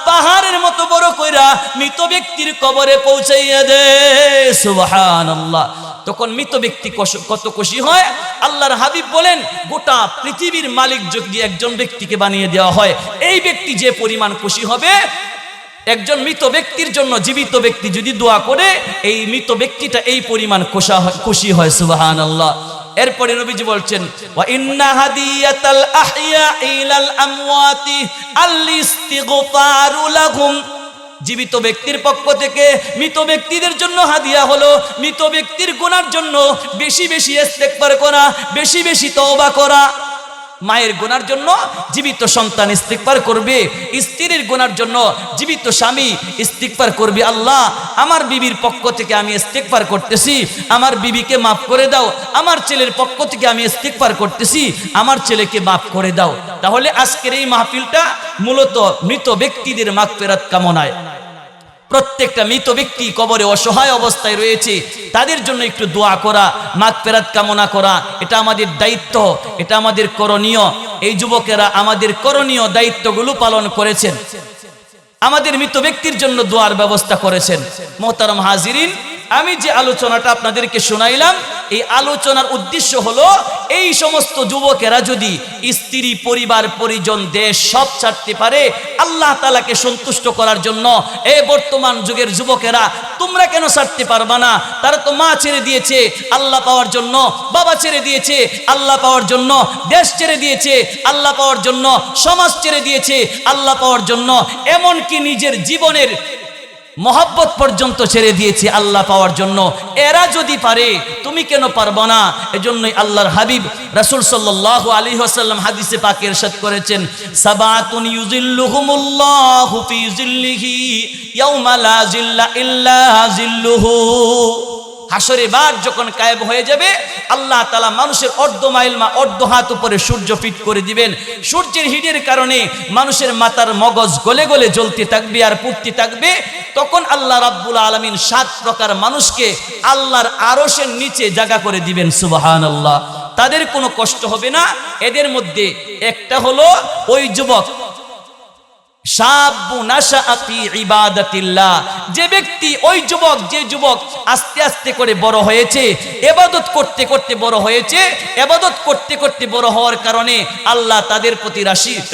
পাহাড়ের মতো বড় কইরা মৃত ব্যক্তির কবরে পৌঁছাইয়া দেয়। সুবহানাল্লাহ। তখন মৃত ব্যক্তি কত খুশি হয়। আল্লাহর হাবিব বলেন, গোটা পৃথিবীর মালিক যদি একজন ব্যক্তিকে বানিয়ে দেওয়া হয়, এই ব্যক্তি যে পরিমাণ খুশি হবে, একজন মৃত ব্যক্তির জন্য জীবিত ব্যক্তি যদি দোয়া করে, এই মৃত ব্যক্তিটা এই পরিমাণ খুশি হয়। সুবহানাল্লাহ। এরপরে নবীজি বলছেন, ওয়া ইন্না হাদিয়াতাল আহইয়া ইলাল আমওয়াতি আল ইস্তিগফারু লাহুম। জীবিত ব্যক্তির পক্ষ থেকে মৃত ব্যক্তিদের জন্য হাদিয়া হলো মৃত ব্যক্তির গুনার জন্য বেশি বেশি ইস্তেগফার করা, বেশি বেশি তওবা করা। মায়ের গুনার জন্য জীবিত সন্তান ইস্তিগফার করবে, স্ত্রীর গুনার জন্য জীবিত স্বামী ইস্তিগফার করবে, আল্লাহ আমার বিবির পক্ষ থেকে আমি ইস্তিগফার করতেছি, আমার বিবিকে মাফ করে দাও। আমার ছেলের পক্ষ থেকে আমি ইস্তিগফার করতেছি, আমার ছেলেকে মাফ করে দাও। তাহলে আজকের এই মাহফিলটা মূলত মৃত ব্যক্তিদের মাগফিরাত কামনায়। প্রত্যেকটা মৃত ব্যক্তি কবরে অসহায় অবস্থায় রয়েছে, তাদের জন্য একটু দোয়া করা, মাগফিরাত কামনা করা, এটা আমাদের দায়িত্ব, এটা আমাদের করণীয়। এই যুবকেরা আমাদের করণীয় দায়িত্বগুলো পালন করেছেন, আমাদের মৃত ব্যক্তির জন্য দোয়ার ব্যবস্থা করেছেন। মোহতারাম হাজিরিন, আমি যে আলোচনাটা আপনাদেরকে শোনাইলাম, এই আলোচনার উদ্দেশ্য হলো এই সমস্ত যুবকেরা যদি স্ত্রী, পরিবার, পরিজন, দেশ সব ছাড়তে পারে আল্লাহ তাআলাকে সন্তুষ্ট করার জন্য। এই বর্তমান যুগের যুবকেরা তোমরা কেন ছাড়তে পারবা না? তারা তো মা ছেড়ে দিয়েছে আল্লাহ পাওয়ার জন্য, বাবা ছেড়ে দিয়েছে আল্লাহ পাওয়ার জন্য, দেশ ছেড়ে দিয়েছে আল্লাহ পাওয়ার জন্য, সমাজ ছেড়ে দিয়েছে আল্লাহ পাওয়ার জন্য, এমনকি নিজের জীবনের মহব্বত পর্যন্ত ছেড়ে দিয়েছে আল্লাহ পাওয়ার জন্য। এরা যদি পারে তুমি কেন পারবা না? এজন্যই আল্লাহর হাবিব রাসূল সাল্লাল্লাহু আলাইহি ওয়াসাল্লাম হাদিসে পাকে ইরশাদ করেছেন, সাবাতুন ইউজিল্লুহুমুল্লাহু ফি জিল্লিহি ইয়াউমা লা জিল্লা ইল্লা জিল্লুহু। হাসরে বার যখন কায়েম হয়ে যাবে, আল্লাহ তাআলা মানুষের অর্ধ হাত উপরে সূর্য ফিট করে দিবেন। সূর্যের হিটের কারণে মানুষের মাথার মগজ গলে গলে জ্বলতে থাকবে আর পুড়তে থাকবে। তখন আল্লাহ রাব্বুল আলামিন 7 প্রকার মানুষকে আল্লাহর আরশের নিচে জায়গা করে দিবেন। সুবহানাল্লাহ। তাদের কোনো কষ্ট হবে না। এদের মধ্যে একটা হলো ওই যুবক, শাবু নাশাআ ফি ইবাদাতিল্লাহ, যে ব্যক্তি, ওই যুবক, যে যুবক আস্তে আস্তে করে বড় হয়েছে, ইবাদত করতে করতে বড় হয়েছে, ইবাদত করতে করতে বড় হওয়ার কারণে আল্লাহ তাদের প্রতি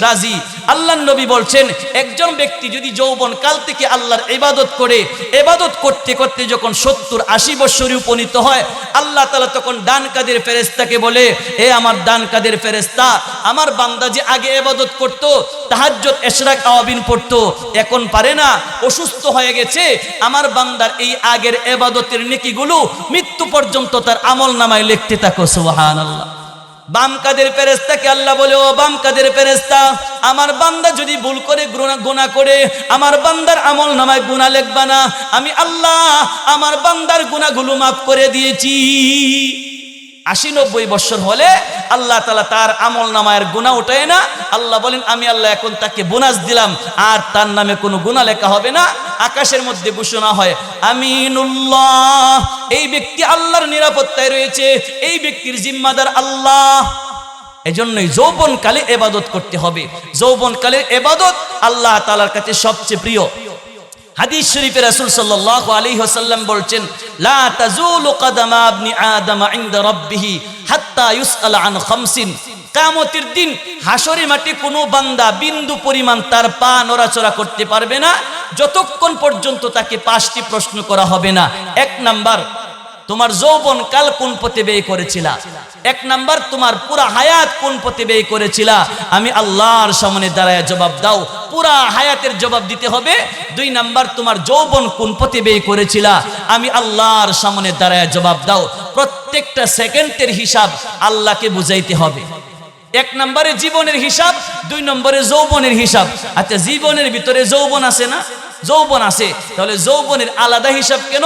রাজি। আল্লাহর নবী বলছেন, একজন ব্যক্তি যদি যৌবন কাল থেকে আল্লাহর ইবাদত করে, ইবাদত করতে করতে যখন 70-80 বছরে উপনীত হয়, আল্লাহ তাআলা তখন ডান কাদের ফেরেশতাকে বলে, এ আমার ডান কাদের ফেরেশতা, আমার বান্দা যে আগে ইবাদত করত, তাহাজ্জুদ, ইশরাক, আওয়াবিন পড়তো, এখন পারে না, অসুস্থ হয়ে গেছে, আমার বান্দার এই আগের ইবাদতের নেকিগুলো মৃত্যু পর্যন্ত তার আমলনামায় লিখতে থাকো। সুবহানাল্লাহ। বাম কাদের ফেরেশতাকে আল্লাহ বলে, ও বাম কাদের ফেরেশতা, আমার বান্দা যদি ভুল করে গুনাহ করে, আমার বান্দার আমলনামায় গুনাহ লিখবা না, আমি আল্লাহ আমার বান্দার গুনাহগুলো মাফ করে দিয়েছি। 80-90 বছর হলে আল্লাহ তাআলা তার আমলনামায়ের গুনাহ উঠায় না। আল্লাহ বলেন, আমি আল্লাহ এখন তাকে বোনাস দিলাম, আর তার নামে কোনো গুনাহ লেখা হবে না। আকাশের মধ্যে ঘোষণা হয়, আমিনুল্লাহ, এই ব্যক্তি আল্লাহর নিরাপত্তায় রয়েছে, এই ব্যক্তির জিম্মাদার আল্লাহ। এজন্যই যৌবনকালে ইবাদত করতে হবে। যৌবনকালের ইবাদত আল্লাহ তাআলার কাছে সবচেয়ে প্রিয়। হাদিস শরীফে রাসূল সাল্লাল্লাহু আলাইহি ওয়াসাল্লাম বলছেন, লা তাজুলু কদামা ইবনি আদম ইনদা রাব্বিহি হাত্তা ইউসআল আন খামসিন। কিয়ামতের দিন হাসরে মাঠে কোনো বান্দা বিন্দু পরিমাণ তার পা নড়াচড়া করতে পারবে না, যতক্ষণ পর্যন্ত তাকে 5টি প্রশ্ন করা হবে না। 1 নাম্বার, তোমার যৌবন কাল কোন পথে ব্যয় করেছিলা? 1 নাম্বার, তোমার পুরা হায়াত কোন পথে ব্যয় করেছিলা? আমি আল্লাহর সামনে দাঁড়ায় জবাব দাও, পুরা হায়াতের জবাব দিতে হবে। 2 নাম্বার, তোমার যৌবন কোন পথে ব্যয় করেছিলা? আমি আল্লাহর সামনে দাঁড়ায় জবাব দাও। প্রত্যেকটা সেকেন্ডের হিসাব আল্লাহকে বুঝাইতে হবে। 1 নম্বরে জীবনের হিসাব, 2 নম্বরে যৌবনের হিসাব। আচ্ছা, জীবনের ভিতরে যৌবন আছে না? যৌবন আছে, তাহলে যৌবনের আলাদা হিসাব কেন?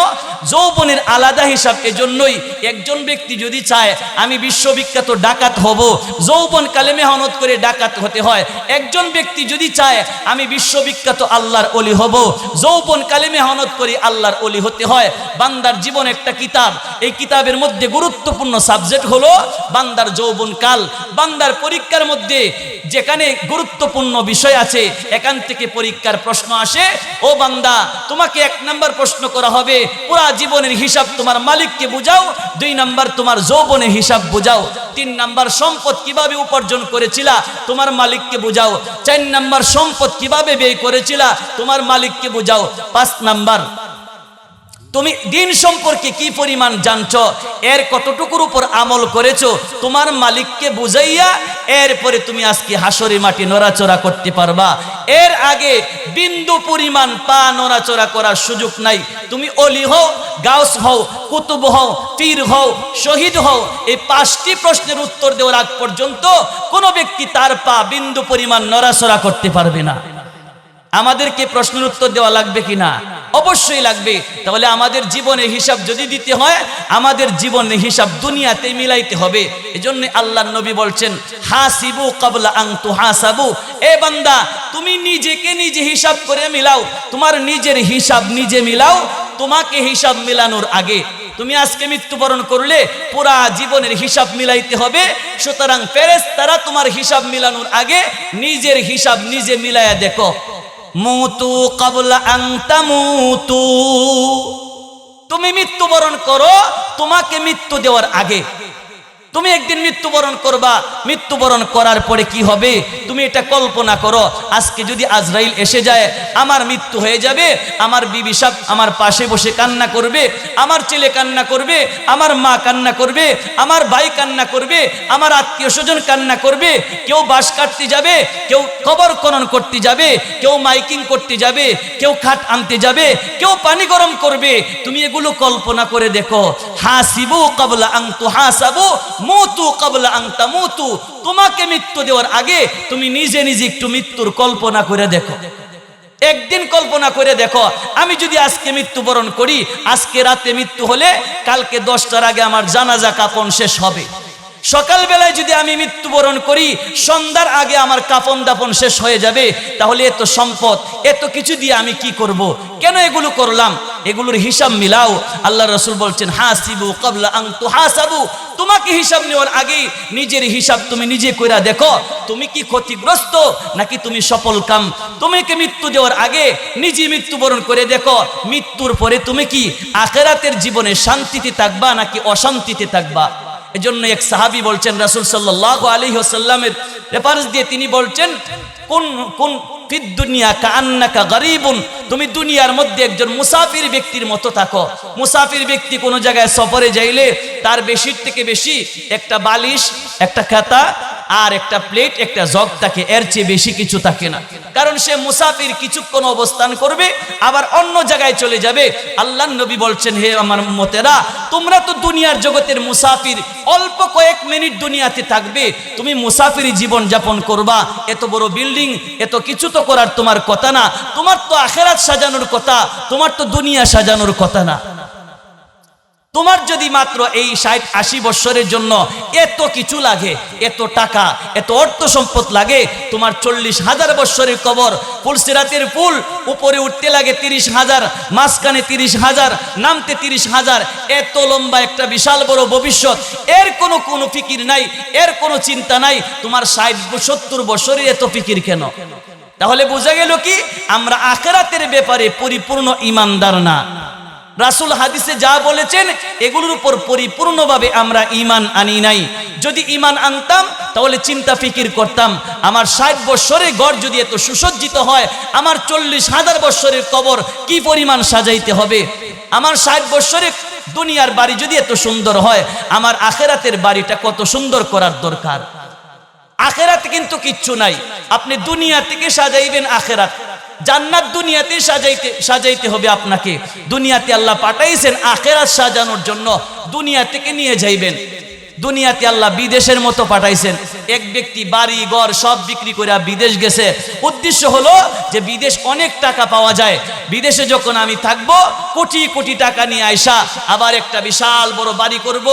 যৌবনের আলাদা হিসাব এজন্যই, একজন ব্যক্তি যদি চায় আমি বিশ্ববিখ্যাত ডাকাত হব, যৌবনকালে মেহনত করে ডাকাত হতে হয়। একজন ব্যক্তি যদি চায় আমি বিশ্ববিখ্যাত আল্লাহর ওলি হব, যৌবনকালে মেহনত করে আল্লাহর ওলি হতে হয়। বান্দার জীবন একটা কিতাব, এই কিতাবের মধ্যে গুরুত্বপূর্ণ সাবজেক্ট হলো বান্দার যৌবনকাল। বান্দার পরীক্ষার মধ্যে যেখানে গুরুত্বপূর্ণ বিষয় আছে, এখান থেকে পরীক্ষার প্রশ্ন আসে। ও বান্দা, তোমাকে 1 নাম্বার প্রশ্ন করা হবে, পুরা জীবনের হিসাব তোমার মালিককে বুঝাও। 2 নাম্বার তোমার যৌবনের হিসাব বুঝাও। 3 নাম্বার সম্পদ কিভাবে উপার্জন করেছিলা, তোমার মালিককে বুঝাও। 4 নাম্বার সম্পদ কিভাবে ব্যয় করেছিলা, তোমার মালিককে বুঝাও। 5 নাম্বার তুমি দিন সম্পর্কে কি পরিমাণ জানছো, এর কতটুকুর উপর আমল করেছো, তোমার মালিককে বুঝাইয়া এরপরে তুমি আজকে হাসরে মাটি নড়াচড়া করতে পারবা। এর আগে বিন্দু পরিমাণ পা নড়াচড়া করার সুযোগ নাই। তুমি অলি হও, গাউস হও, কুতুব হও, পীর হও, শহীদ হও, এই 5টি প্রশ্নের উত্তর দেওয়ার আগ পর্যন্ত কোনো ব্যক্তি তার পা বিন্দু পরিমাণ নড়াচড়া করতে পারবে না। আমাদেরকে প্রশ্নের উত্তর দেওয়া লাগবে কিনা? অবশ্যই লাগবে। তাহলে আমাদের জীবনের হিসাব যদি দিতে হয়, আমাদের জীবনের হিসাব দুনিয়াতে মিলাইতে হবে। এজন্য আল্লাহর নবী বলছেন, হাসিবু ক্বাবলা আন তুহাসাবু। এ বান্দা, তুমি নিজেকে নিজে হিসাব করে মিলাও। তোমার নিজের হিসাব নিজে মিলাও, তোমাকে হিসাব মিলানোর আগে। তুমি আজকে মৃত্যুবরণ করলে পুরা জীবনের হিসাব মিলাইতে হবে। সুতরাং ফেরেশতারা তোমার হিসাব মিলানোর আগে নিজের হিসাব নিজে মিলায়া দেখো। মুতু ক্বাবলা আন তামুতু। তুমি মৃত্যুবরণ করো তোমাকে মৃত্যু দেওয়ার আগে। তুমি একদিন মৃত্যুবরণ করবা, মৃত্যুবরণ করার পরে কি হবে তুমি এটা কল্পনা করো। আজকে যদি আজরাইল এসে যায়, আমার মৃত্যু হয়ে যাবে, আমার বিবি সাহেব আমার পাশে বসে কান্না করবে, আমার ছেলে কান্না করবে, আমার মা কান্না করবে, আমার ভাই কান্না করবে, আমার আত্মীয় স্বজন কান্না করবে। কেউ বাঁশ কাটতে যাবে, কেউ কবর খনন করতে যাবে, কেউ মাইকিং করতে যাবে, কেউ খাট আনতে যাবে, কেউ পানি গরম করবে। তুমি এগুলো কল্পনা করে দেখো। হাসিবু ক্বাবলা আন তুহাসাবু মুতু ক্বাবলা আন তামুতু। তোমাকে মৃত্যু দেওয়ার আগে তুমি নিজে নিজে একটু মৃত্যুর কল্পনা করে দেখো। একদিন কল্পনা করে দেখো, আমি যদি আজকে মৃত্যুবরণ করি, আজকে রাতে মৃত্যু হলে কালকে 10টার আগে আমার জানাজা কাফন শেষ হবে। সকালবেলায় যদি আমি মৃত্যুবরণ করি, সন্ধ্যার আগে আমার কাফন দাফন শেষ হয়ে যাবে। তাহলে এত সম্পদ, এত কিছু দিয়ে আমি কি করব? কেন এগুলো করলাম? এগুলোর হিসাব মিলাও। আল্লাহ রাসূল বলছেন, হাসিবু ক্বাবলা আন তুহাসাবু। তোমাকে হিসাব নেওয়ার আগে নিজের হিসাব তুমি নিজে কইরা দেখো, তুমি কি ক্ষতিগ্রস্ত নাকি তুমি সফলকাম। তোমাকে মৃত্যু দেওয়ার আগে নিজে মৃত্যুবরণ করে দেখো, মৃত্যুর পরে তুমি কি আখিরাতের জীবনে শান্তিতে থাকবা নাকি অশান্তিতে থাকবা। এজন্য এক সাহাবী বলছেন, রাসূল সাল্লাল্লাহু আলাইহি ওয়াসাল্লামের রেফারেন্স দিয়ে তিনি বলছেন, কোন কোন ফিদ দুনিয়া কাআন্নাকা গরীবুন। তুমি দুনিয়ার মধ্যে একজন মুসাফির ব্যক্তির মতো থাকো। মুসাফির ব্যক্তি কোনো জায়গায় সফরে যাইলে তার বেশির থেকে বেশি একটা বালিশ, একটা খাতা আর একটা প্লেট, একটা জগ থাকে, এর চেয়ে বেশি কিছু থাকে না। কারণ সে মুসাফির কিছুক্ষণ অবস্থান করবে, আবার অন্য জায়গায় চলে যাবে। আল্লাহর নবী বলছেন, হে আমার উম্মতেরা, তোমরা তো দুনিয়ার জগতের মুসাফির, অল্প কয়েক মিনিট দুনিয়াতে থাকবে, তুমি মুসাফিরি জীবন যাপন করবা। এত বড় বিল্ডিং, এত কিছু তো করার তোমার কথা না। তোমার তো আখিরাত সাজানোর কথা, তোমার তো দুনিয়া সাজানোর কথা না। তোমার যদি মাত্র এই 60-80 বছরের জন্য এত কিছু লাগে, এত টাকা, এত অর্থ সম্পদ লাগে, তোমার 40,000 বছরের কবর, ফুলসিরাতের ফুল উপরে উঠতে লাগে 30,000, মাঝখানে 30,000, নামতে 30,000, এত লম্বা একটা বিশাল বড় ভবিষ্যৎ, এর কোনো ফিকির নাই, এর কোনো চিন্তা নাই। তোমার 60-70 বছরের এত ফিকির কেন? তাহলে বোঝা গেল কি আমরা আখিরাতের ব্যাপারে পরিপূর্ণ ঈমানদার না। রাসূল হাদিসে যা বলেছেন এগুলোর উপর পরিপূর্ণভাবে আমরা ঈমান আনি নাই। যদি ঈমান আনতাম তাহলে চিন্তা ফিকির করতাম, আমার 60 বছরের ঘর যদি এত সুসজ্জিত হয়, আমার 40,000 বছরের কবর কি পরিমাণ সাজাইতে হবে। আমার 60 বছরের দুনিয়ার বাড়ি যদি এত সুন্দর হয়, আমার আখিরাতের বাড়িটা কত সুন্দর করার দরকার। আখিরাতে কিন্তু কিচ্ছু নাই, আপনি দুনিয়া থেকে সাজাইবেন আখিরাত। জান্নাত দুনিয়াতে সাজাইতে হবে আপনাকে। দুনিয়াতে আল্লাহ পাঠাইছেন আখিরাত সাজানোর জন্য, দুনিয়া থেকে নিয়ে যাইবেন। দুনিয়াতে আল্লাহ বিদেশের মতো পাঠাইছেন। এক ব্যক্তি বাড়ি ঘর সব বিক্রি করে বিদেশ গেছে, উদ্দেশ্য হলো যে বিদেশ অনেক টাকা পাওয়া যায়, বিদেশে যখন আমি থাকবো কোটি কোটি টাকা নিয়ে আইসা আবার একটা বিশাল বড় বাড়ি করব,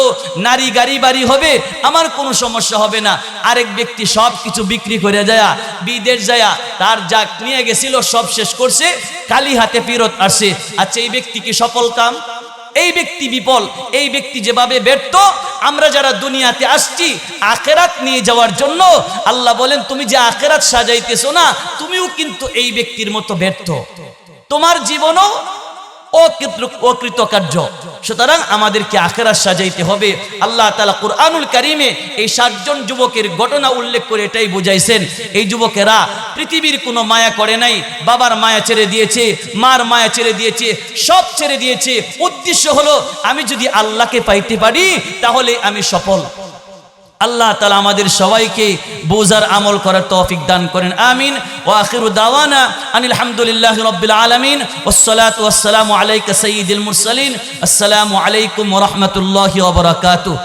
নারী গাড়ি বাড়ি হবে, আমার কোনো সমস্যা হবে না। আরেক ব্যক্তি সব কিছু বিক্রি করে যায় বিদেশ যায়, তার যা নিয়ে গেছিল সব শেষ করছে, খালি হাতে ফেরত আসে। আচ্ছা, এই ব্যক্তি কি সফল কাম? এই ব্যক্তি বিফল। এই ব্যক্তি যেভাবে ব্যর্থ, আমরা যারা দুনিয়াতে আসছি আখিরাত নিয়ে যাওয়ার জন্য, আল্লাহ বলেন তুমি যে আখিরাত সাজাইতেছো না, তুমিও কিন্তু এই ব্যক্তির মতো ব্যর্থ, তোমার জীবনও অকৃতকার্য। সুতরাং আমাদেরকে আখিরাত সাজাইতে হবে। আল্লাহ তাআলা কুরআনুল কারীমে এই 7 জন যুবকের ঘটনা উল্লেখ করে এটাই বুঝাইছেন, এই যুবকেরা পৃথিবীর কোনো মায়া করে নাই, বাবার মায়া ছেড়ে দিয়েছে, মার মায়া ছেড়ে দিয়েছে, সব ছেড়ে দিয়েছে। উদ্দেশ্য হলো আমি যদি আল্লাহকে পাইতে পারি তাহলে আমি সফল। আল্লাহ তাআলা আমাদের সবাইকে বোঝার আমল করার তৌফিক দান করেন, আমিন। ওয়া আখিরু দাওয়ানা আনিল হামদুলিল্লাহি রাব্বিল আলামিন ওয়াসসালাতু ওয়াসসালামু আলাইকা সাইয়্যিদুল মুরসালিন। আসসালামু আলাইকুম ওয়া রাহমাতুল্লাহি ওয়া বারাকাতুহু।